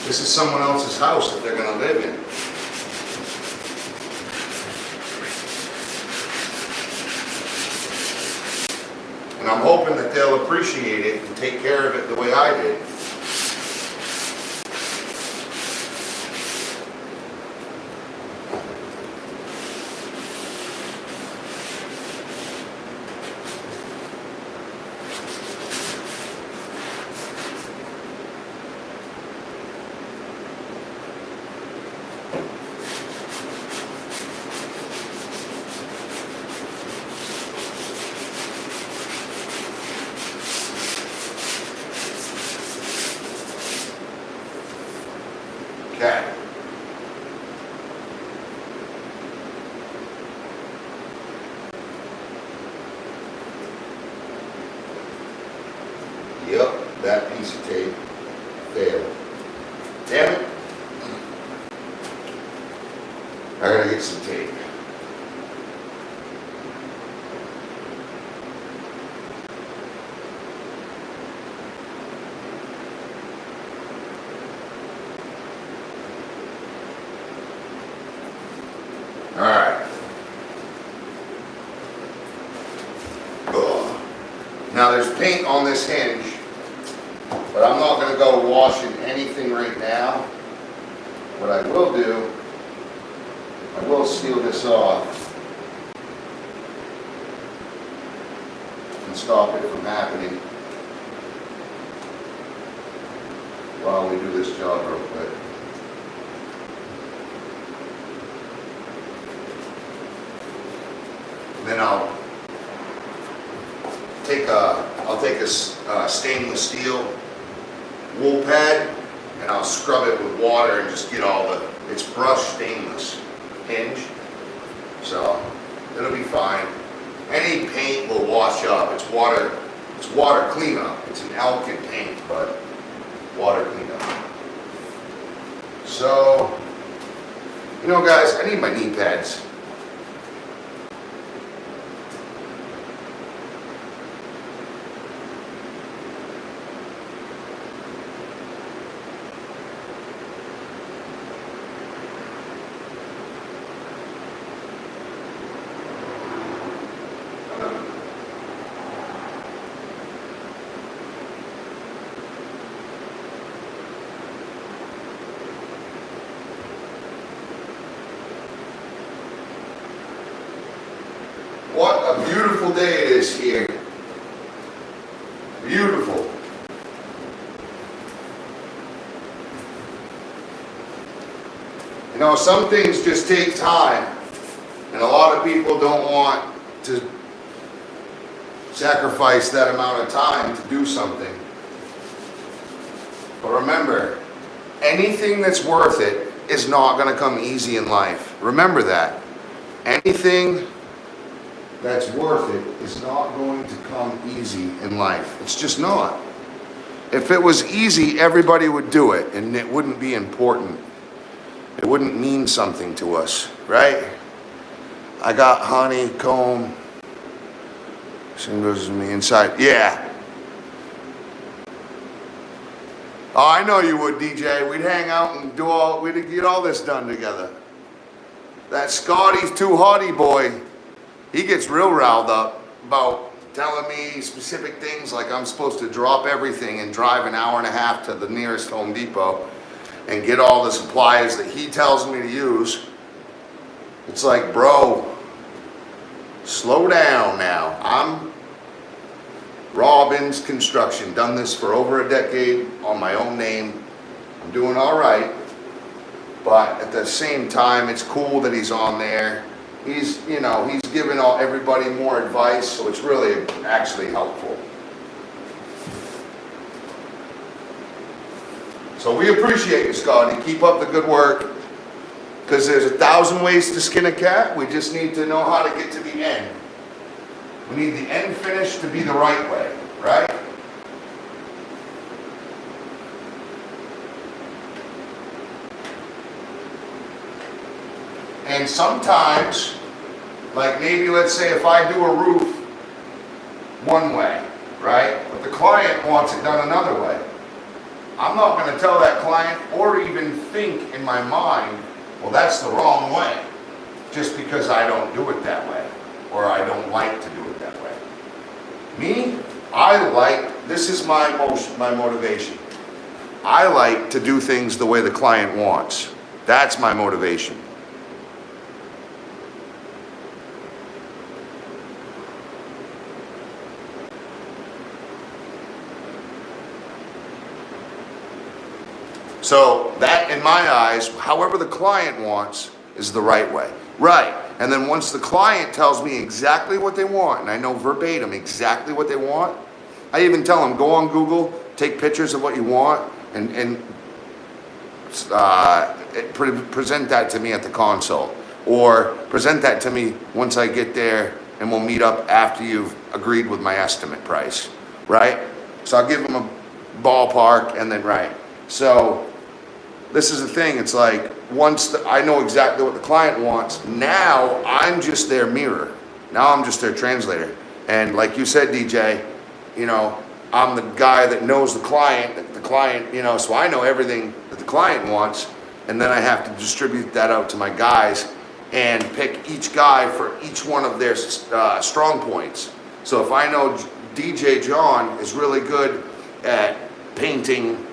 This is someone else's house that they're going to live in. And I'm hoping that they'll appreciate it and take care of it the way I did. That piece of tape failed. Damn it. I gotta get some tape. All right. Ugh. Now there's paint on this hinge, but I'm not going to go washing anything right now. What I will do, I will seal this off and stop it from happening while we do this job real quick. Then I'll take a stainless steel wool pad and I'll scrub it with water and just get all it's brushed stainless hinge, so it'll be fine. Any paint will wash up. It's water cleanup. It's an alkyd paint, but water cleanup. So, you know, guys, I need my knee pads. What a beautiful day it is here. Beautiful. You know, some things just take time, and a lot of people don't want to sacrifice that amount of time to do something. But remember, anything that's worth it is not going to come easy in life. Remember that. Anything that's worth it is not going to come easy in life. It's just not. If it was easy, everybody would do it, and it wouldn't be important. It wouldn't mean something to us, right? I got honeycomb. Same goes to me inside. Yeah. Oh, I know you would, DJ. We'd hang out and we'd get all this done together. That Scotty's too haughty boy. He gets real riled up about telling me specific things like I'm supposed to drop everything and drive an hour and a half to the nearest Home Depot and get all the supplies that he tells me to use. It's like, bro, slow down now. I'm Robbins Construction, done this for over a decade on my own name. I'm doing all right, but at the same time, it's cool that he's on there. He's giving everybody more advice, so it's really actually helpful. So we appreciate you, Scotty. Keep up the good work, because there's 1,000 ways to skin a cat. We just need to know how to get to the end. We need the end finish to be the right way, right? And sometimes, like maybe let's say if I do a roof one way, right? But the client wants it done another way. I'm not going to tell that client or even think in my mind, well, that's the wrong way, just because I don't do it that way, or I don't like to do it that way. Me, this is my motivation. I like to do things the way the client wants. That's my motivation. So that, in my eyes, however the client wants is the right way. Right. And then once the client tells me exactly what they want, and I know verbatim exactly what they want, I even tell them, go on Google, take pictures of what you want, and present that to me at the consult. Or present that to me once I get there, and we'll meet up after you've agreed with my estimate price. Right? So I'll give them a ballpark, and then right. So this is the thing. It's like once I know exactly what the client wants, now I'm just their mirror. Now I'm just their translator. And like you said, DJ, you know, I'm the guy that knows the client, you know, so I know everything that the client wants, and then I have to distribute that out to my guys and pick each guy for each one of their strong points. So if I know DJ John is really good at painting,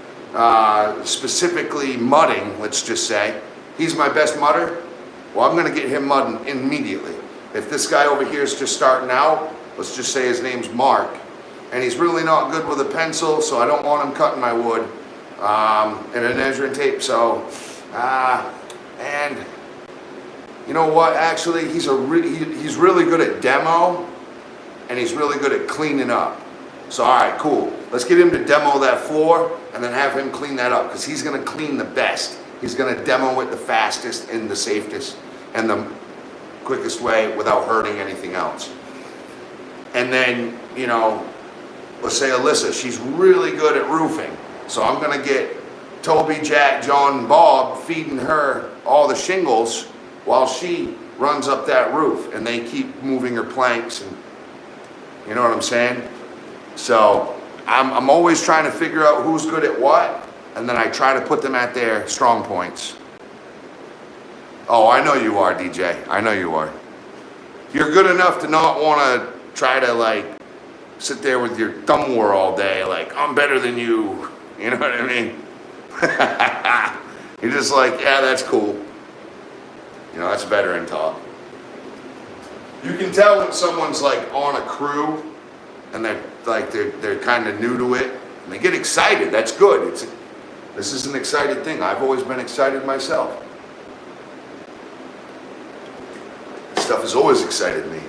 specifically mudding, let's just say, he's my best mudder, well, I'm gonna get him mudding immediately. If this guy over here is just starting out, let's just say his name's Mark, and he's really not good with a pencil, so I don't want him cutting my wood, and a measuring tape, so, and you know what, actually, he's really good at demo, and he's really good at cleaning up. So, all right, cool. Let's get him to demo that floor, and then have him clean that up, because he's gonna clean the best. He's gonna demo it the fastest and the safest and the quickest way without hurting anything else. And then, you know, let's say Alyssa, she's really good at roofing. So I'm gonna get Toby, Jack, John, and Bob feeding her all the shingles while she runs up that roof, and they keep moving her planks, and you know what I'm saying? So I'm always trying to figure out who's good at what, and then I try to put them at their strong points. Oh, I know you are, DJ. I know you are. You're good enough to not want to try to, like, sit there with your thumb war all day, like, I'm better than you. You know what I mean? You're just like, yeah, that's cool. You know, that's veteran talk. You can tell when someone's like on a crew and they're kind of new to it and they get excited. That's good. This is an excited thing. I've always been excited myself. Stuff has always excited me.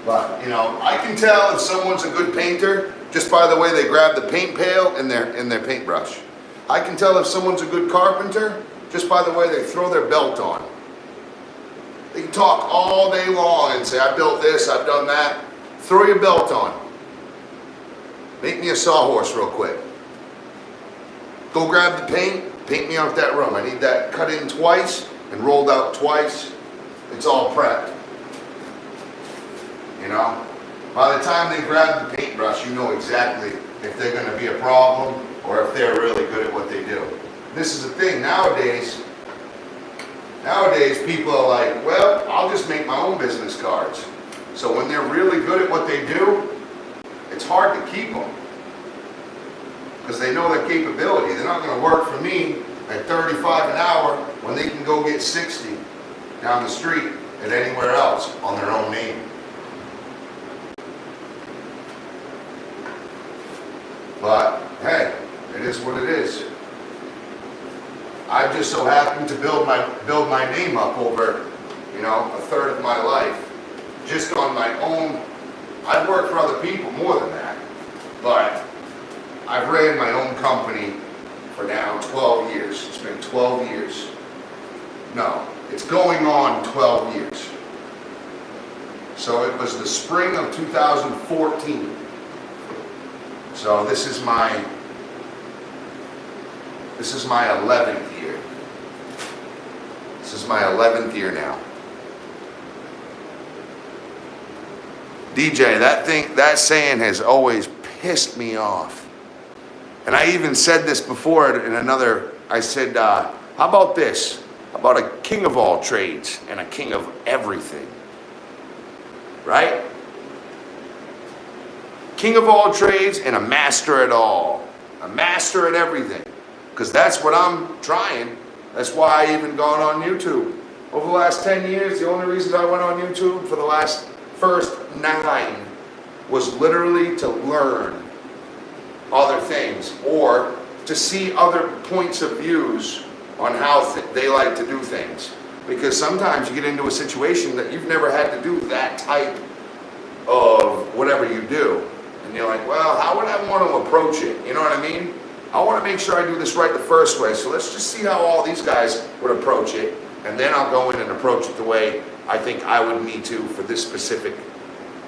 But, you know, I can tell if someone's a good painter just by the way they grab the paint pail and their paintbrush. I can tell if someone's a good carpenter just by the way they throw their belt on. They can talk all day long and say, I built this, I've done that. Throw your belt on. Make me a sawhorse real quick. Go grab the paint me out that room. I need that cut in twice and rolled out twice. It's all prepped. You know? By the time they grab the paintbrush, you know exactly if they're going to be a problem or if they're really good at what they do. This is the thing, nowadays people are like, well, I'll just make my own business cards. So when they're really good at what they do, it's hard to keep them. Because they know their capability. They're not going to work for me at 35 an hour when they can go get 60 down the street at anywhere else on their own name. But, hey, it is what it is. I've just so happened to build my name up over, you know, a third of my life. Just on my own. I've worked for other people more than that. But I've ran my own company for now 12 years. It's been 12 years. No, it's going on 12 years. So it was the spring of 2014. So this is my 11th year. This is my 11th year now. DJ, that saying has always pissed me off. And I even said this before in another, I said, how about this? How about a king of all trades and a king of everything? Right? King of all trades and a master at all. A master at everything. Because that's what I'm trying. That's why I even gone on YouTube. Over the last 10 years, the only reason I went on YouTube for the first 9 was literally to learn other things or to see other points of views on how they like to do things. Because sometimes you get into a situation that you've never had to do that type of whatever you do. And you're like, well, how would I want to approach it? You know what I mean? I want to make sure I do this right the first way. So let's just see how all these guys would approach it. And then I'll go in and approach it the way I think I would need to for this specific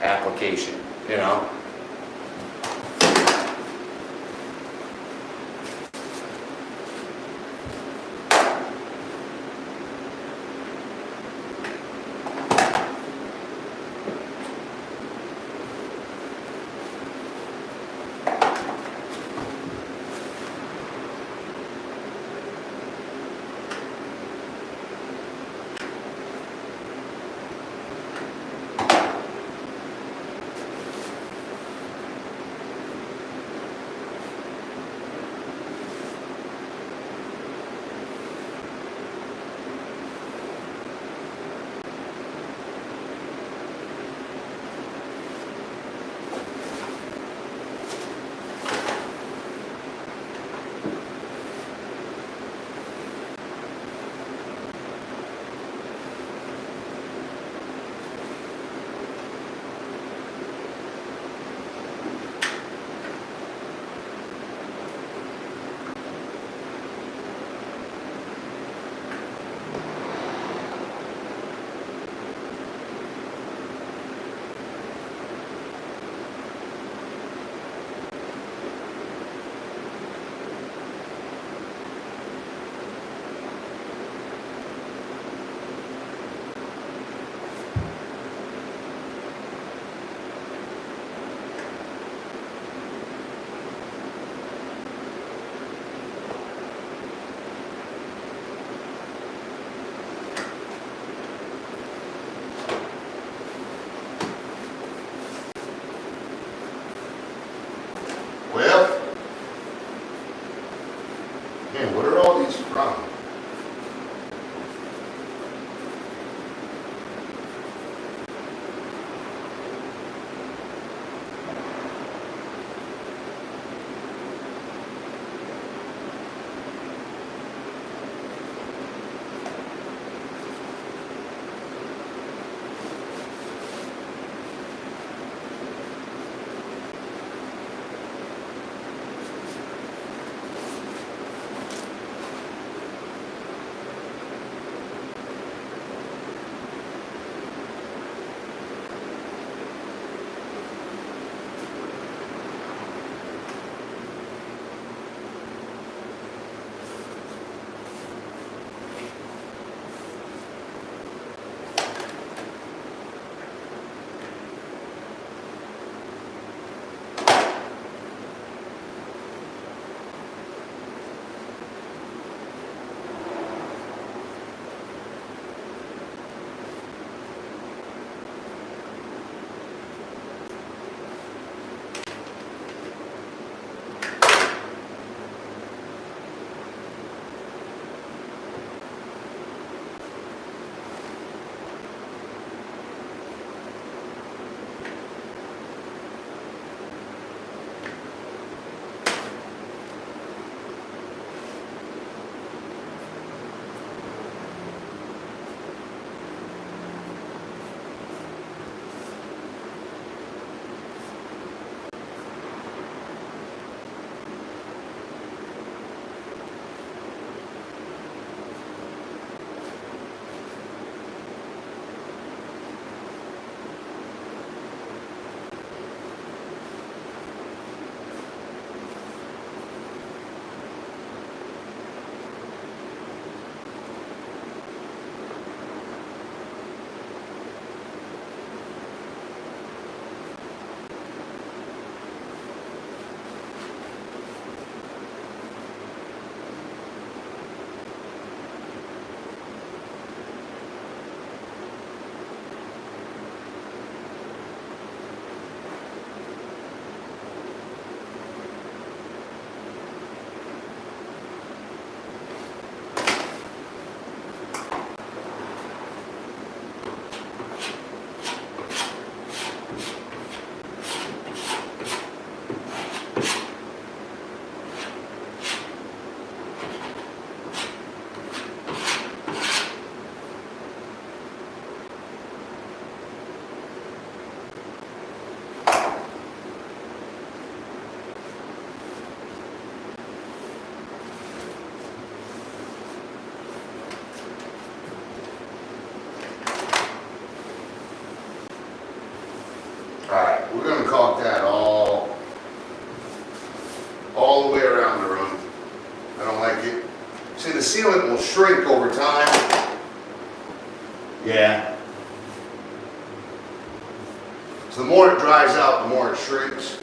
application, you know? Man, what are all these from? Alright, we're going to caulk that all the way around the room. I don't like it. See, the sealant will shrink over time. Yeah. So the more it dries out, the more it shrinks.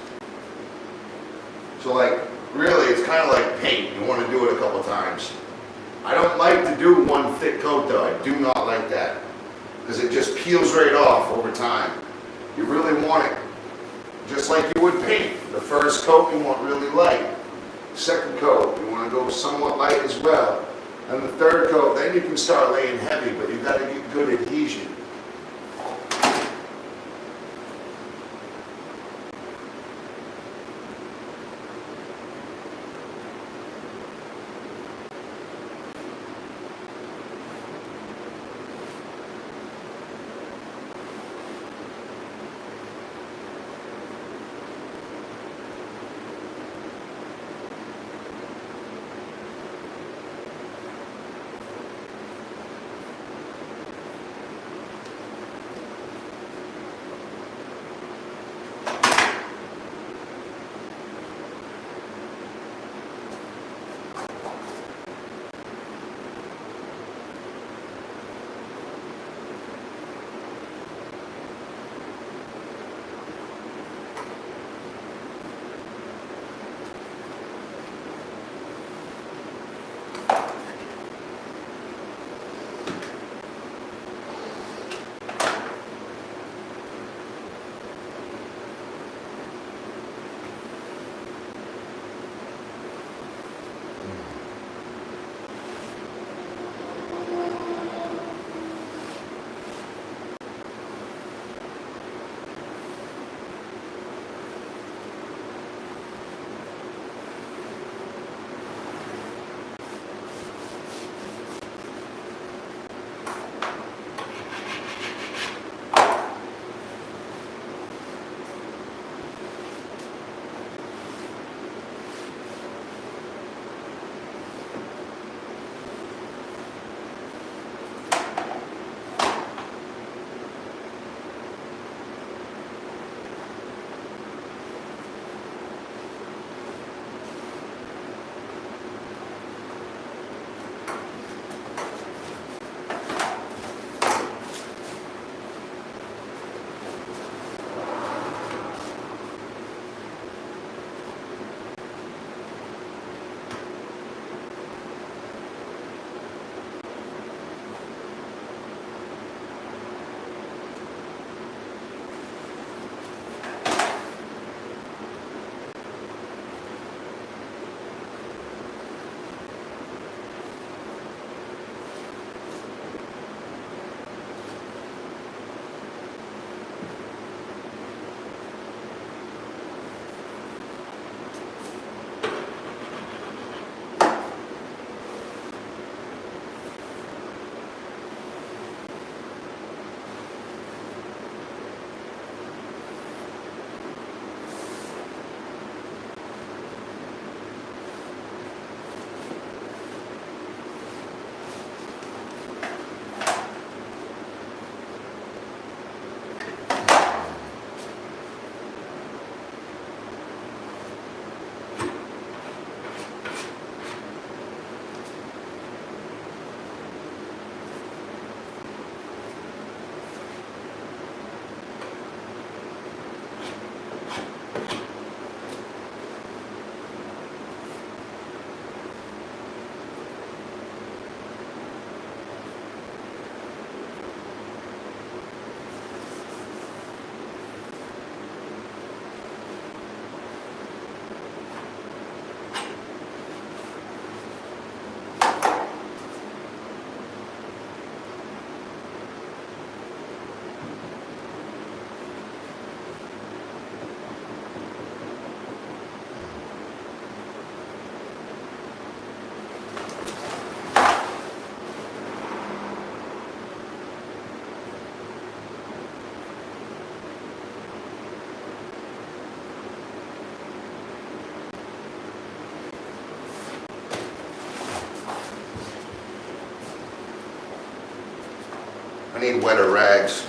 So like, really, it's kind of like paint. You want to do it a couple times. I don't like to do one thick coat though. I do not like that. Because it just peels right off over time. You really want it just like you would paint. The first coat you want really light. Second coat you want to go somewhat light as well. And the third coat, then you can start laying heavy, but you've got to get good adhesion. need wetter rags.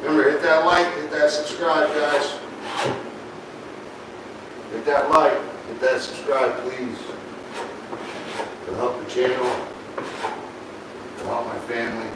Remember, hit that like, hit that subscribe, guys. Hit that like, hit that subscribe, please. It'll help the channel. It'll help my family.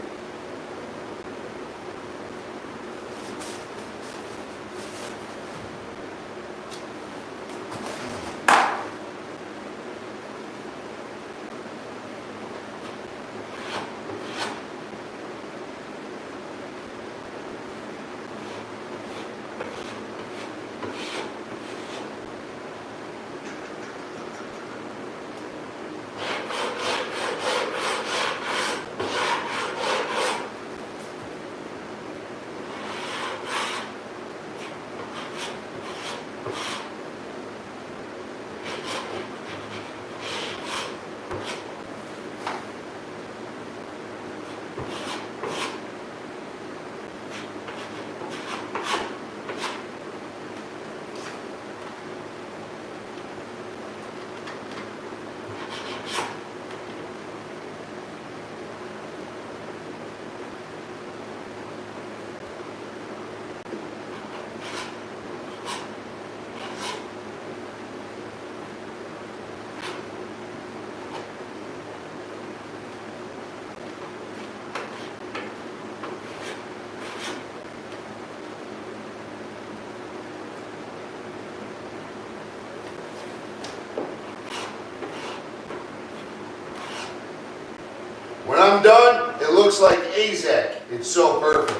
When I'm done, it looks like AZEC. It's so perfect.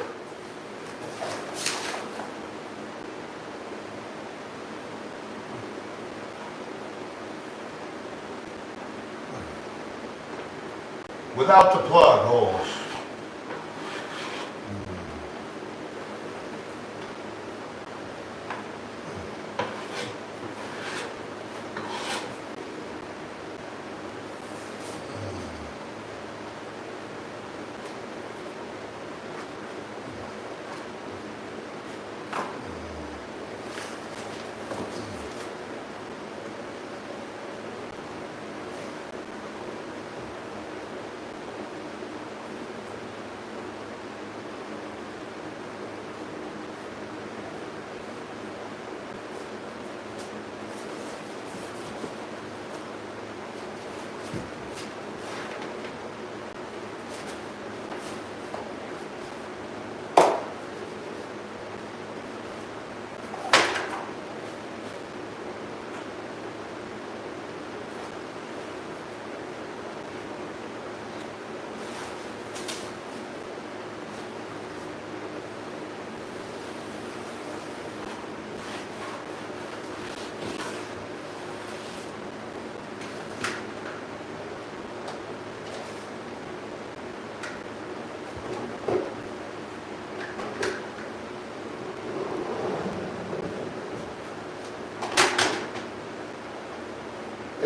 Without the plug holes.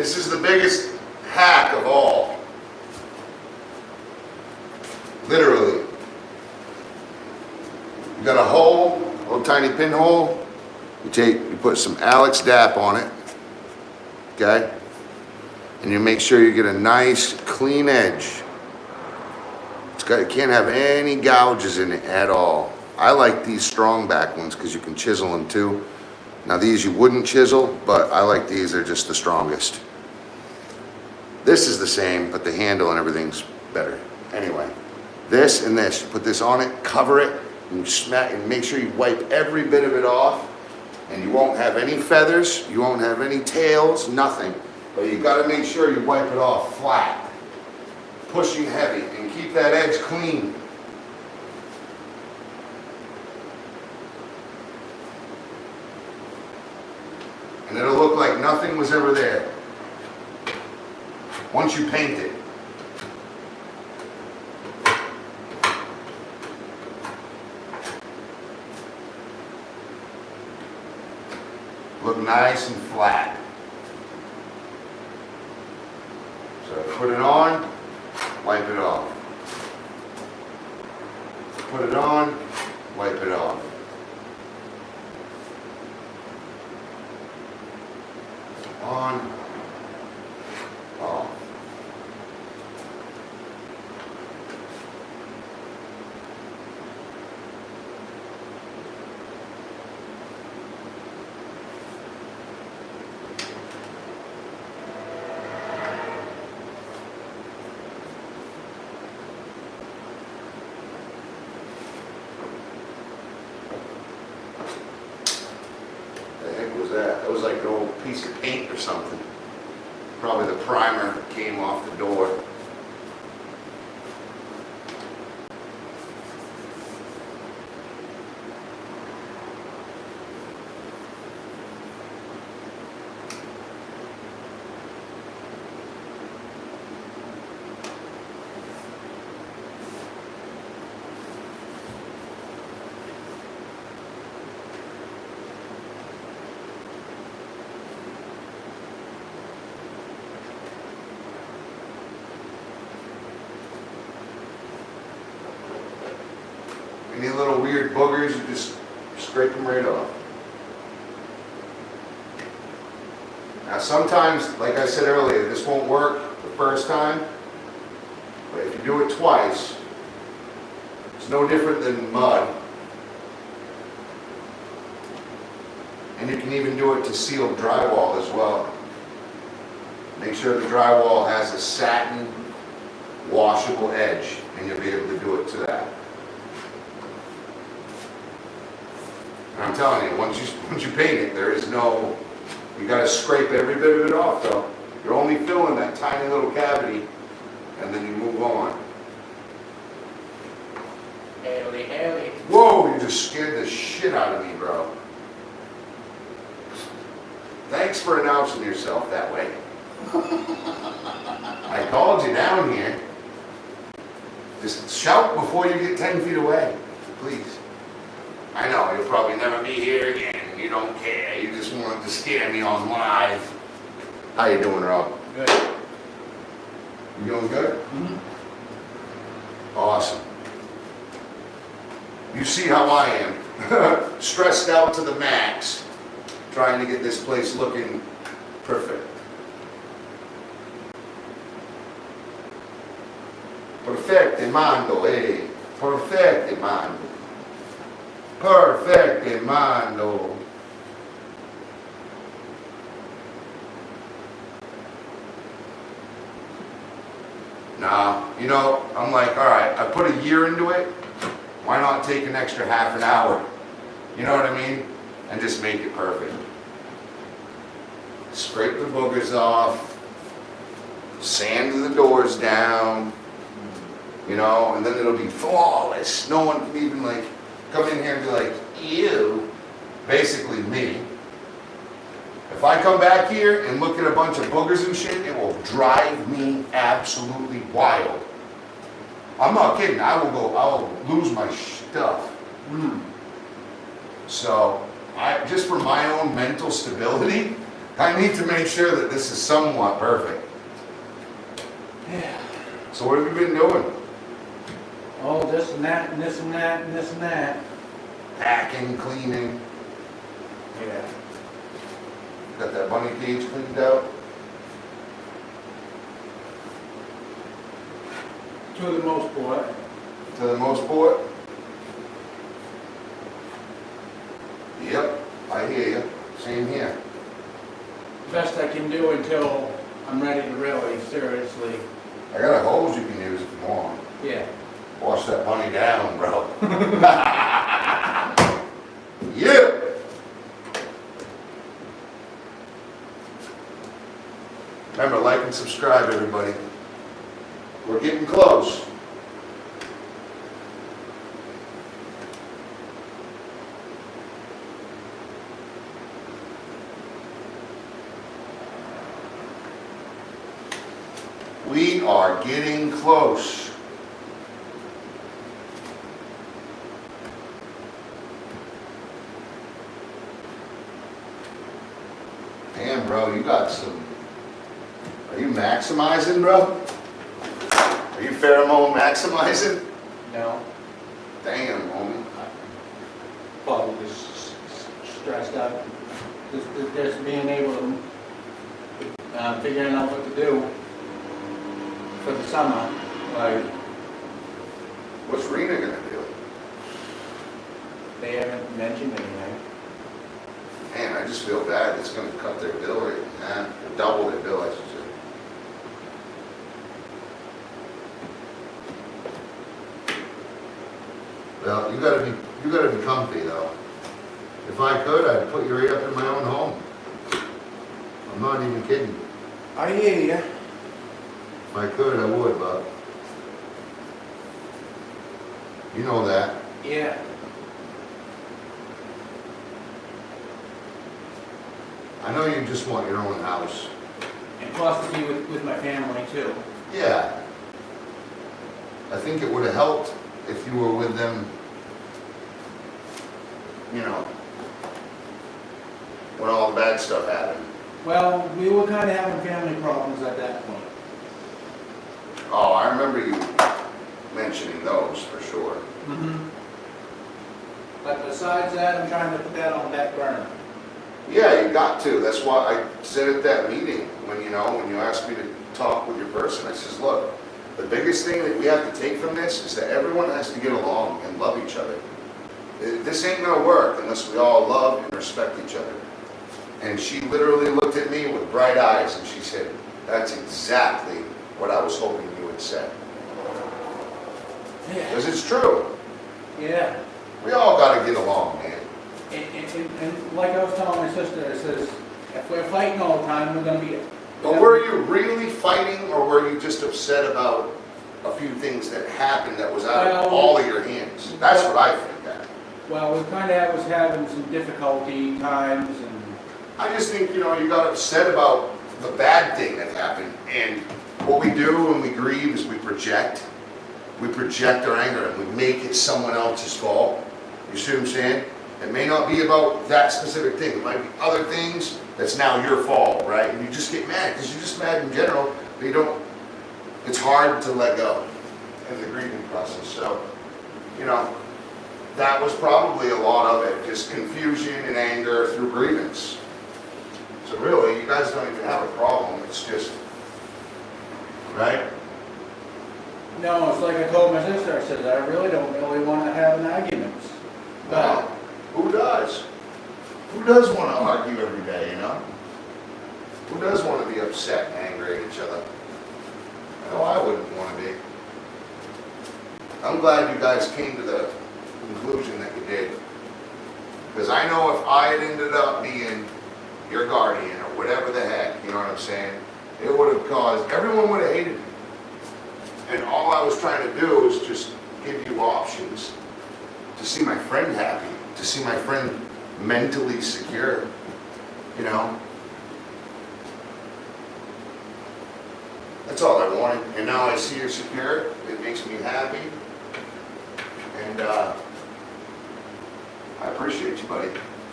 This is the biggest hack of all. Literally. You got a hole, a little tiny pinhole. You put some Alex ThAt on it, okay? And you make sure you get a nice clean edge. It can't have any gouges in it at all. I like these strong back ones because you can chisel them too. Now these you wouldn't chisel, but I like these, they're just the strongest. This is the same, but the handle and everything's better. Anyway, this and this, you put this on it, cover it, and you smack, and make sure you wipe every bit of it off, and you won't have any feathers, you won't have any tails, nothing. But you gotta make sure you wipe it off flat, pushing heavy, and keep that edge clean. And it'll look like nothing was ever there once you paint it. Look nice and flat. So put it on, wipe it off. Put it on, wipe it off. On, off. That was like an old piece of paint or something. Probably the primer came off the door. Any little weird boogers, you just scrape them right off. Now sometimes, like I said earlier, this won't work the first time, but if you do it twice, it's no different than mud. And you can even do it to seal drywall as well. Make sure the drywall has a satin washable edge, and you'll be able to do it to that. And I'm telling you, once you paint it, there is no, you got to scrape every bit of it off though. You're only filling that tiny little cavity, and then you move on. Haley, Haley. Whoa, you just scared the shit out of me, bro. Thanks for announcing yourself that way. I called you down here. Just shout before you get 10 feet away, please. I know, you'll probably never be here again. You don't care. You just wanted to scare me on live. How you doing, Rob? Good. You doing good? Mm-hmm. Awesome. You see how I am. Stressed out to the max. Trying to get this place looking perfect. Perfectimando, eh? Perfectimando. Perfectimando. Nah, you know, I'm like, all right, I put a year into it. Why not take an extra half an hour? You know what I mean? And just make it perfect. Scrape the boogers off. Sand the doors down. You know, and then it'll be flawless. No one can even like come in here and be like, ew. Basically me. If I come back here and look at a bunch of boogers and shit, it will drive me absolutely wild. I'm not kidding. I'll lose my stuff. So, just for my own mental stability, I need to make sure that this is somewhat perfect. Yeah. So what have you been doing? Oh, this and that, and this and that, and this and that. Packing, cleaning. Yeah. Got that bunny cage cleaned out? To the most part. To the most part? Yep, I hear you. Same here. Best I can do until I'm ready to really seriously. I got a hose you can use if you want. Yeah. Wash that bunny down, bro. Yeah. Remember, like and subscribe, everybody. We're getting close. We are getting close. Damn, bro, you got some. Are you maximizing, bro? Are you pheromone maximizing? No. Damn, homie. Probably stressed out. Just being able to, figuring out what to do for the summer. Like, What's Rena gonna do? they haven't mentioned anything. Man, I just feel bad. It's gonna cut their bill rate in half, or double their bill, I should say. Well, you gotta be comfy though. If I could, I'd put you right up in my own home. I'm not even kidding. I hear you. If I could, I would, but you know that. Yeah. I know you just want your own house. And plus to be with my family too. Yeah. I think it would have helped if you were with them, you know, when all the bad stuff happened. Well, we were kind of having family problems at that point. Oh, I remember you mentioning those for sure. Mm-hmm. But besides that, I'm trying to put that on the back burner. Yeah, you got to. That's why I said at that meeting, when you asked me to talk with your person, I says, look, the biggest thing that we have to take from this is that everyone has to get along and love each other. This ain't gonna work unless we all love and respect each other. And she literally looked at me with bright eyes and she said, that's exactly what I was hoping you would say. Yeah. Because it's true. Yeah. We all gotta get along, man. And like I was telling my sister, it says, if we're fighting all the time, we're gonna be. But were you really fighting, or were you just upset about a few things that happened that was out of all of your hands? That's what I think that. Well, we kind of was having some difficulty times, and I just think, you got upset about the bad thing that happened, and what we do when we grieve is we project. We project our anger, and we make it someone else's fault. You see what I'm saying? It may not be about that specific thing. It might be other things that's now your fault, right? And you just get mad because you're just mad in general, but you don't. It's hard to let go in the grieving process. So, that was probably a lot of it, just confusion and anger through grievance. So really, you guys don't even have a problem. It's just, right? no, it's like I told my sister, I said, I really don't really want to have an argument. But Who does? Who does want to argue every day, Who does want to be upset and angry at each other? No, I wouldn't want to be. I'm glad you guys came to the conclusion that you did. Because I know if I had ended up being your guardian or whatever the heck, you know what I'm saying? It would have caused, everyone would have hated me. And all I was trying to do was just give you options to see my friend happy, to see my friend mentally secure, That's all I wanted. And now I see you're secure. It makes me happy. And I appreciate you, buddy.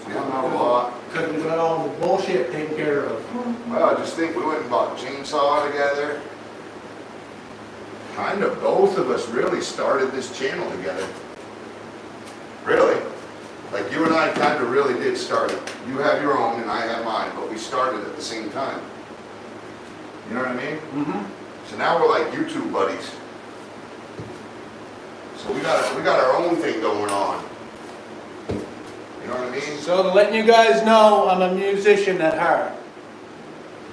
Yeah, not a lot. Because we got all the bullshit taken care of. Well, I just think we went and bought a chainsaw together. Kind of both of us really started this channel together. Really. Like you and I kind of really did start it. You have your own and I have mine, but we started at the same time. You know what I mean? Mm-hmm. So now we're like YouTube buddies. So we got our own thing going on. You know what I mean? So to letting you guys know, I'm a musician at heart.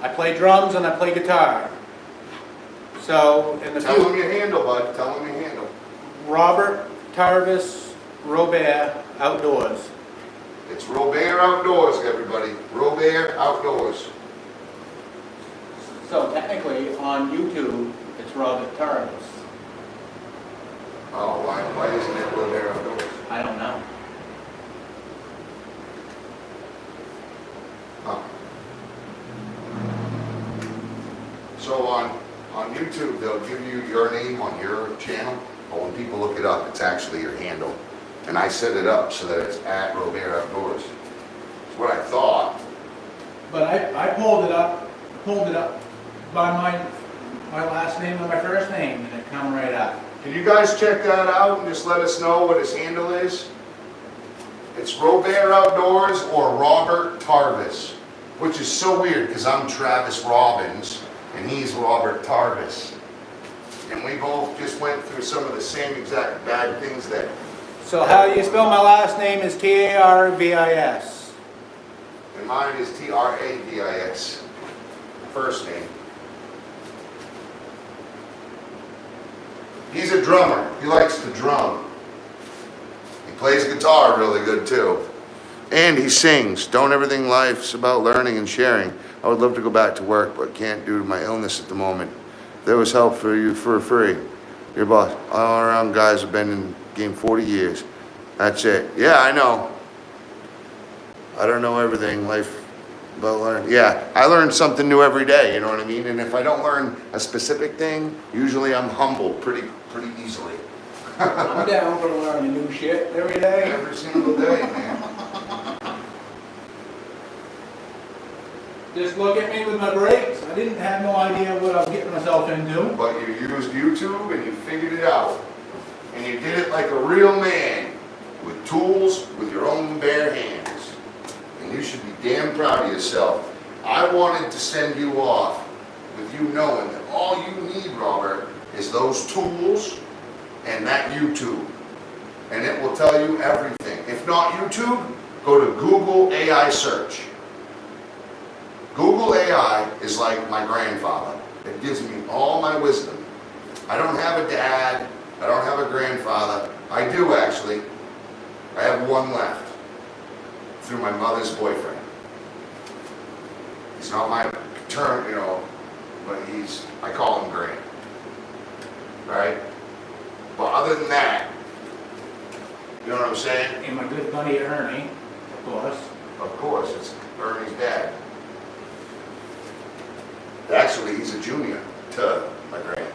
I play drums and I play guitar. So in the Tell them your handle, bud. Tell them your handle. Robert Tarvis Robert Outdoors. It's Robert Outdoors, everybody. Robert Outdoors. So technically on YouTube, it's Robert Tarvis. Oh, why isn't it Robert Outdoors? I don't know. Huh. So on YouTube, they'll give you your name on your channel, but when people look it up, it's actually your handle. And I set it up so that it's at Robert Outdoors. It's what I thought. But I pulled it up by my last name and my first name, and it come right up. Can you guys check that out and just let us know what his handle is? It's Robert Outdoors or Robert Tarvis, which is so weird because I'm Travis Robbins and he's Robert Tarvis. And we both just went through some of the same exact bad things that. So how you spell my last name is Tarvis. And mine is Travis, first name. He's a drummer. He likes to drum. He plays guitar really good too. And he sings. Don't everything life's about learning and sharing. I would love to go back to work, but can't due to my illness at the moment. There was help for you for free. Your boss. All around guys have been in the game 40 years. That's it. Yeah, I know. I don't know everything. Life about learning. Yeah, I learn something new every day, you know what I mean? And if I don't learn a specific thing, usually I'm humbled pretty easily. I'm down for learning new shit every day. Every single day, man. Just look at me with my brakes. I didn't have no idea what I was getting myself into. But you used YouTube and you figured it out. And you did it like a real man, with tools, with your own bare hands. And you should be damn proud of yourself. I wanted to send you off with you knowing that all you need, Robert, is those tools and that YouTube. And it will tell you everything. If not YouTube, go to Google AI search. Google AI is like my grandfather. It gives me all my wisdom. I don't have a dad. I don't have a grandfather. I do actually. I have one left through my mother's boyfriend. He's not my paternal, but I call him Grant. Right? But other than that, you know what I'm saying? And my good buddy Ernie, of course. Of course, it's Ernie's dad. Actually, he's a junior to my Grant.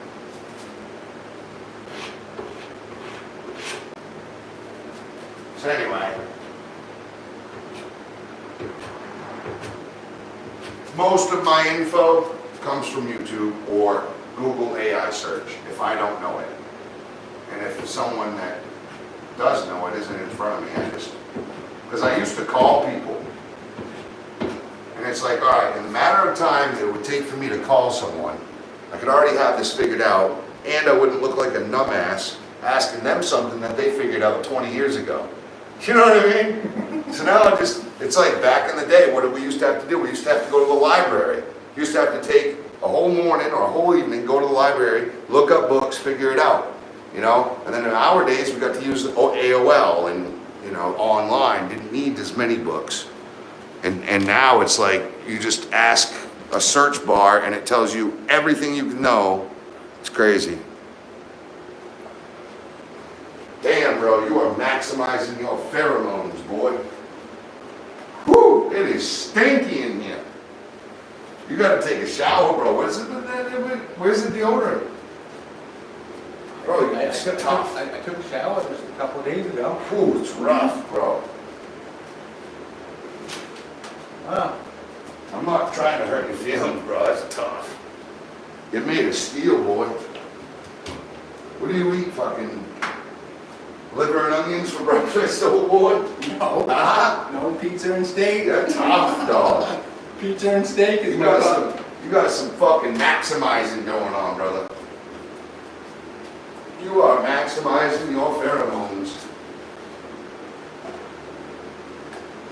So anyway, most of my info comes from YouTube or Google AI search if I don't know it. And if someone that does know it isn't in front of me, because I used to call people. And it's like, all right, in the matter of time it would take for me to call someone, I could already have this figured out, and I wouldn't look like a numbass asking them something that they figured out 20 years ago. You know what I mean? So now it's like back in the day, what did we used to have to do? We used to have to go to the library. We used to have to take a whole morning or a whole evening, go to the library, look up books, figure it out. You know? And then in our days, we got to use AOL and, online, didn't need as many books. And now it's like you just ask a search bar and it tells you everything you can know. It's crazy. Damn, bro, you are maximizing your pheromones, boy. Whew, it is stinky in here. You gotta take a shower, bro. Where's the deodorant? Bro, it's tough. I took a shower just a couple of days ago. Ooh, it's rough, bro. Wow. I'm not trying to hurt your feelings, bro. That's tough. You're made of steel, boy. What do you eat, fucking liver and onions for breakfast, old boy? No. Ah, No pizza and steak. you're tough, dog. Pizza and steak is You my got some fucking maximizing going on, brother. You are maximizing your pheromones.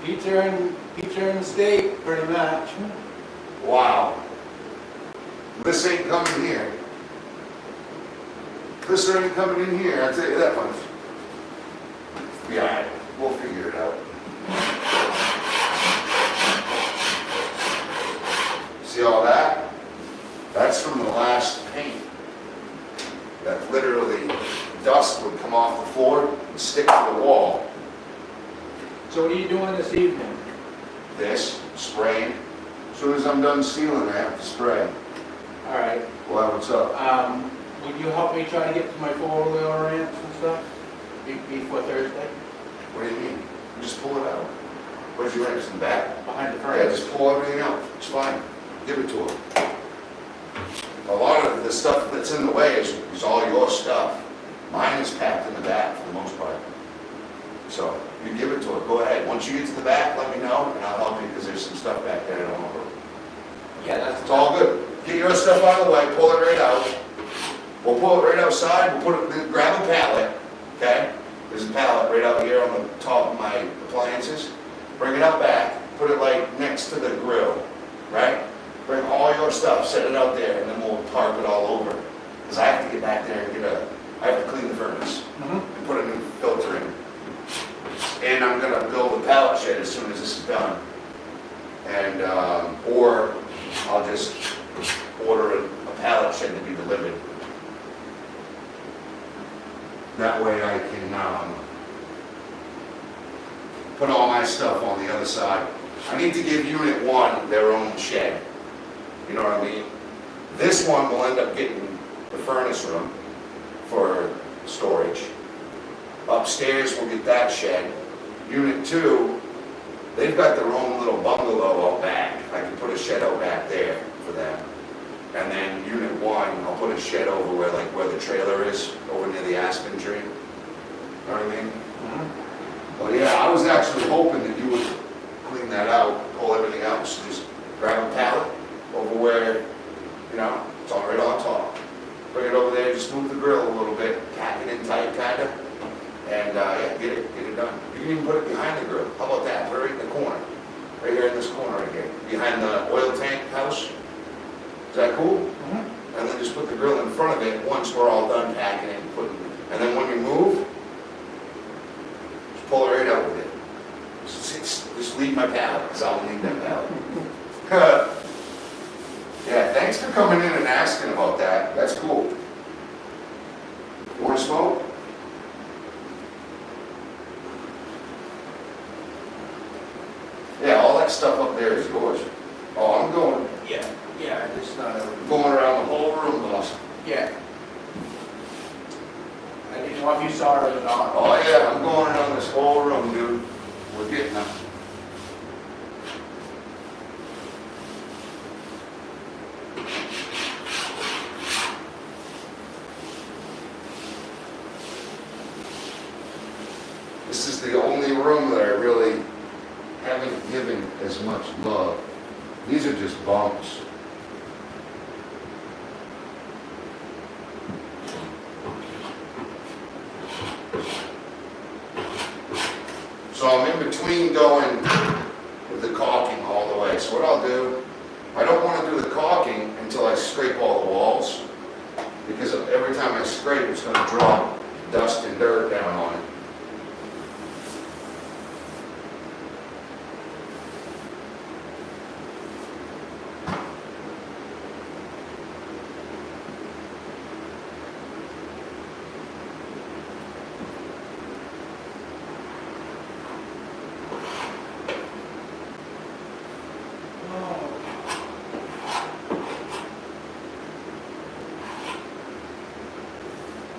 Pizza and steak, pretty much. Wow. This ain't coming here. This ain't coming in here, I'll tell you that much. Be alright, we'll figure it out. See all that? That's from the last paint. That literally, dust would come off the floor and stick to the wall. So what are you doing this evening? This, spraying. As soon as I'm done sealing, I have to spray. All right. Well, what's up? Would you help me try to get to my four-wheel ramps and stuff before Thursday? What do you mean? Just pull it out. Where's your ramps in the back? Behind the Yeah, furnace? just pull everything out. It's fine. Give it to him. A lot of the stuff that's in the way is all your stuff. Mine is packed in the back for the most part. So you give it to her. Go ahead. Once you get to the back, let me know and I'll help you because there's some stuff back there I don't want to. Yeah, It's all good. Get your stuff out of the way. Pull it right out. We'll pull it right outside. We'll put it. Grab a pallet. Okay. There's a pallet right out here on the top of my appliances. Bring it out back. Put it like next to the grill. Right. Bring all your stuff. Set it out there, and then we'll tarp it all over. Because I have to get back there and I have to clean the furnace and put a new filter in. And I'm gonna build a pallet shed as soon as this is done. And or I'll just order a pallet shed to be delivered. That way I can put all my stuff on the other side. I need to give Unit 1 their own shed. You know what I mean? This one will end up getting the furnace room for storage. Upstairs we'll get that shed. Unit 2, they've got their own little bungalow out back. I can put a shed out back there for them. And then Unit 1, I'll put a shed over where the trailer is, over near the aspen tree. You know what I mean? Well, yeah, I was actually hoping that you would clean that out, pull everything out, so just grab a pallet over where, you know, it's all right on top. Bring it over there, just move the grill a little bit, pack it in tight, kinda, and yeah, get it done. You can even put it behind the grill. How about that? Put it right in the corner, right here in this corner right here, behind the oil tank house. Is that cool? And then just put the grill in front of it once we're all done packing it and putting, and then when you move, just pull it right out with it. Just leave my pallet, because I'll need that pallet. Yeah, thanks for coming in and asking about that. That's cool. You want to smoke? Yeah, all that stuff up there is yours. Oh, I'm going. Yeah, it's not a... Going around the whole room, boss. Yeah. I didn't know if you saw it or not. Oh yeah, I'm going around this whole room, dude. We're getting them. This is the only room that I really haven't given as much love. These are just bumps. So I'm in between going with the caulking all the way. So what I'll do, I don't want to do the caulking until I scrape all the walls, because every time I scrape, it's going to drop dust and dirt down on it.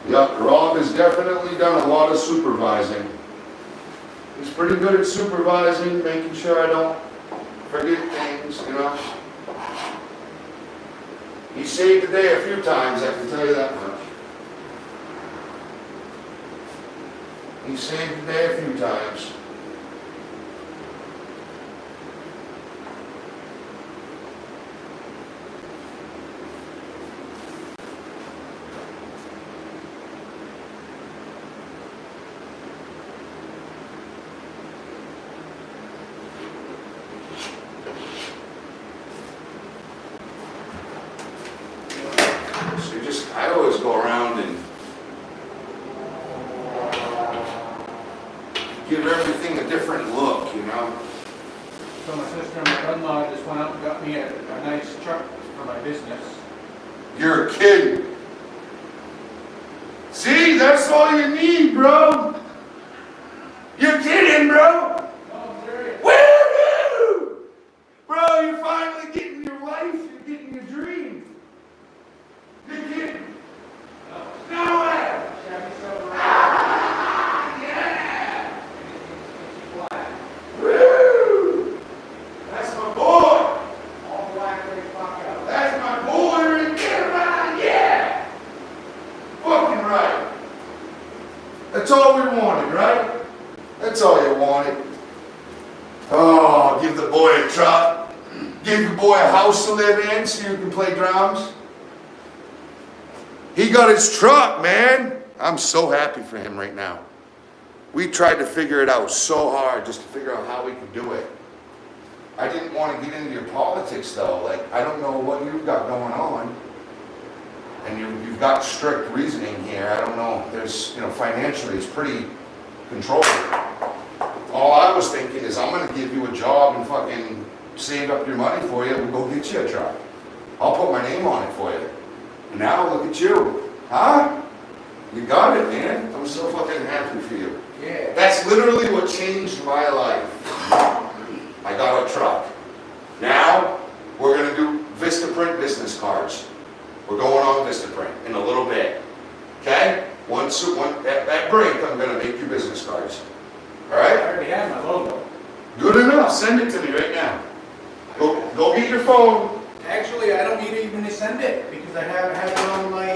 Yep, Rob has definitely done a lot of supervising. He's pretty good at supervising, making sure I don't forget things, you know. He saved the day a few times, I can tell you that much. He saved the day a few times. I always go around and give everything a different look, you know? So my sister and my brother-in-law just went out and got me a nice truck for my business. You're kidding. See, that's all you need, bro. You're kidding, bro. Oh, serious? Woohoo! Bro, you're finally getting your life, you're getting your dream. You're kidding. No way! Yeah! Woo! That's my boy! All black, ready to fuck out. That's my boy right there, man! Yeah! Fucking right! That's all we wanted, right? That's all you wanted. Oh, give the boy a truck. Give the boy a house to live in so you can play drums. He got his truck, man. I'm so happy for him right now. We tried to figure it out so hard just to figure out how we could do it. I didn't want to get into your politics though. Like, I don't know what you've got going on. And you've got strict reasoning here. I don't know. There's, you know, financially it's pretty controlled. All I was thinking is I'm going to give you a job and fucking save up your money for you. We'll go get you a truck. I'll put my name on it for you. Now look at you, huh? You got it, man. I'm so fucking happy for you. Yeah. That's literally what changed my life. I got a truck. Now we're gonna do Vistaprint business cards. We're going on Vistaprint in a little bit. Okay? At break, I'm gonna make you business cards. All right? I already have my logo. Good enough. Send it to me right now. Go get your phone. Actually, I don't need to even send it because I have it on my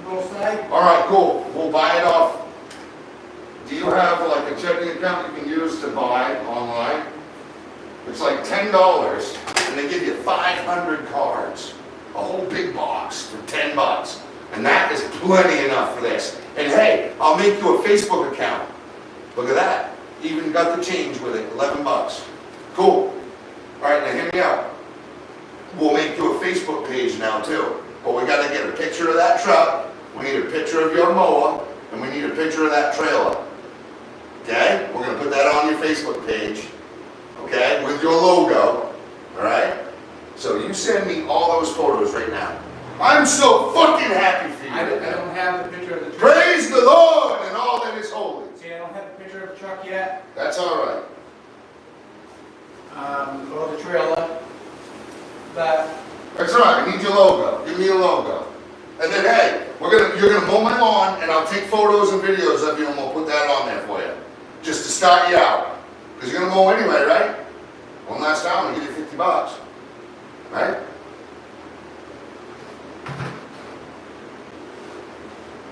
little side. All right, cool. We'll buy it off. Do you have like a checking account you can use to buy online? It's like $10, and they give you 500 cards, a whole big box for $10, and that is plenty enough for this. And hey, I'll make you a Facebook account. Look at that. Even got the change with it, $11. Cool. All right, now hear me out. We'll make you a Facebook page now too. But we gotta get a picture of that truck, we need a picture of your mower, and we need a picture of that trailer. Okay? We're gonna put that on your Facebook page, okay, with your logo, alright? So you send me all those photos right now. I'm so fucking happy for you. I don't have the picture of the truck. Praise the Lord and all that is holy. See, I don't have the picture of the truck yet. That's alright. Or the trailer. But That's all right. I need your logo. Give me your logo. And then, hey, you're gonna mow my lawn, and I'll take photos and videos of you, and we'll put that on there for you, just to start you out. Because you're gonna mow anyway, right? One last time, I'll give you $50, right?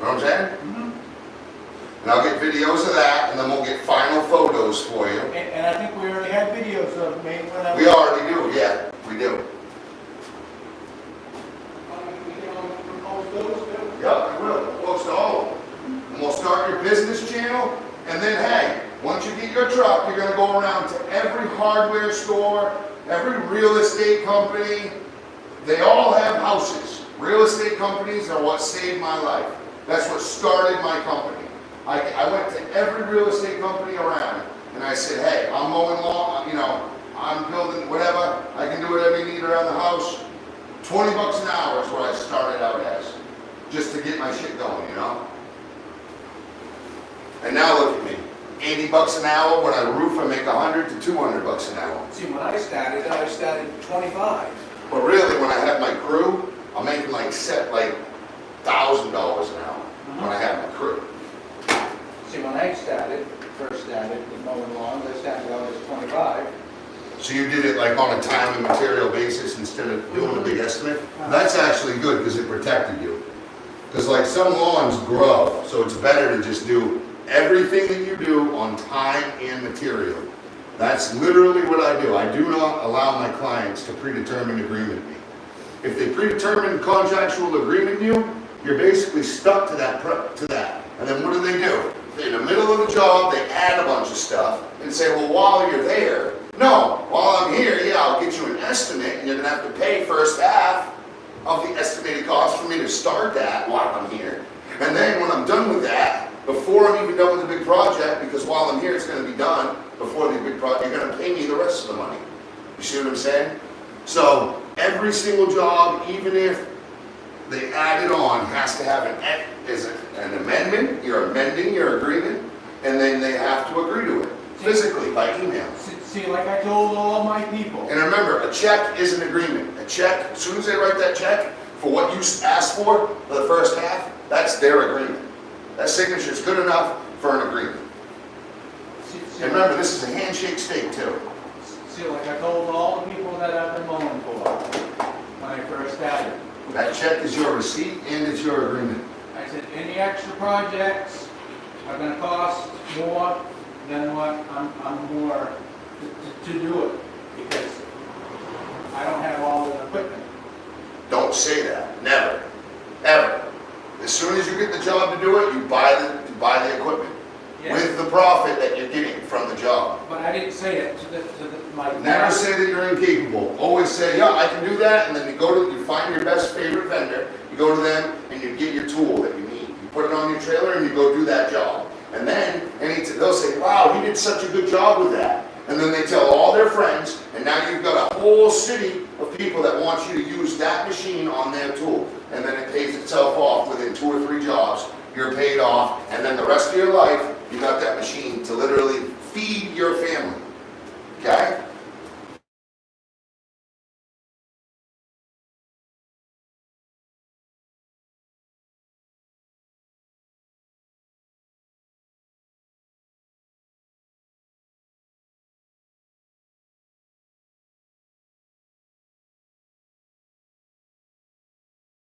Know what I'm saying? mm-hmm. And I'll get videos of that, and then we'll get final photos for you. And I think we already had videos of me when I was. We already do, yeah, we do. Yep, I will. Post all of them. And we'll start your business channel. And then, hey, once you get your truck, you're going to go around to every hardware store, every real estate company. They all have houses. Real estate companies are what saved my life. That's what started my company. I went to every real estate company around, and I said, hey, I'm mowing lawn, you know, I'm building whatever. I can do whatever you need around the house. $20 an hour is what I started out as, just to get my shit going, you know? And now look at me, $80 an hour. When I roof, I make $100 to $200 an hour. See, when I started 25. But really, when I had my crew, I'm making like $1,000 an hour when I had my crew. See, when I first started with mowing lawns, I started out as 25. So you did it like on a time and material basis instead of doing a big estimate? That's actually good because it protected you. Because like some lawns grow, so it's better to just do everything that you do on time and material. That's literally what I do. I do not allow my clients to predetermine agreement me. If they predetermine contractual agreement you, you're basically stuck to that. And then what do? In the middle of the job, they add a bunch of stuff and say, well, while you're there, no, while I'm here, yeah, I'll get you an estimate and you're gonna have to pay first half of the estimated cost for me to start that while I'm here. And then when I'm done with that, before I'm even done with the big project, because while I'm here, it's gonna be done before the big project, you're gonna pay me the rest of the money. You see what I'm saying? So every single job, even if they add it on, has to have an amendment. You're amending your agreement, and then they have to agree to it physically by email. See, like I told all my people. And remember, a check is an agreement. A check, as soon as they write that check for what you asked for the first half, that's their agreement. That signature is good enough for an agreement. And remember, this is a handshake state too. See, like I told all the people that I've been mowing for when I first started. That check is your receipt and it's your agreement. I said, any extra projects are gonna cost more than what I'm more to do it, because I don't have all the equipment. Don't say that. Never. Ever. As soon as you get the job to do it, you buy the equipment. Yes. With the profit that you're getting from the job. But I didn't say it to my. Never say that you're incapable. Always say, yeah, I can do that, and then you find your best favorite vendor, you go to them, and you get your tool that you need. You put it on your trailer, and you go do that job. And then they'll say, wow, he did such a good job with that. And then they tell all their friends, and now you've got a whole city of people that want you to use that machine on their tool. And then it pays itself off within 2 or 3 jobs. You're paid off, and then the rest of your life, you got that machine to literally feed your family. Okay?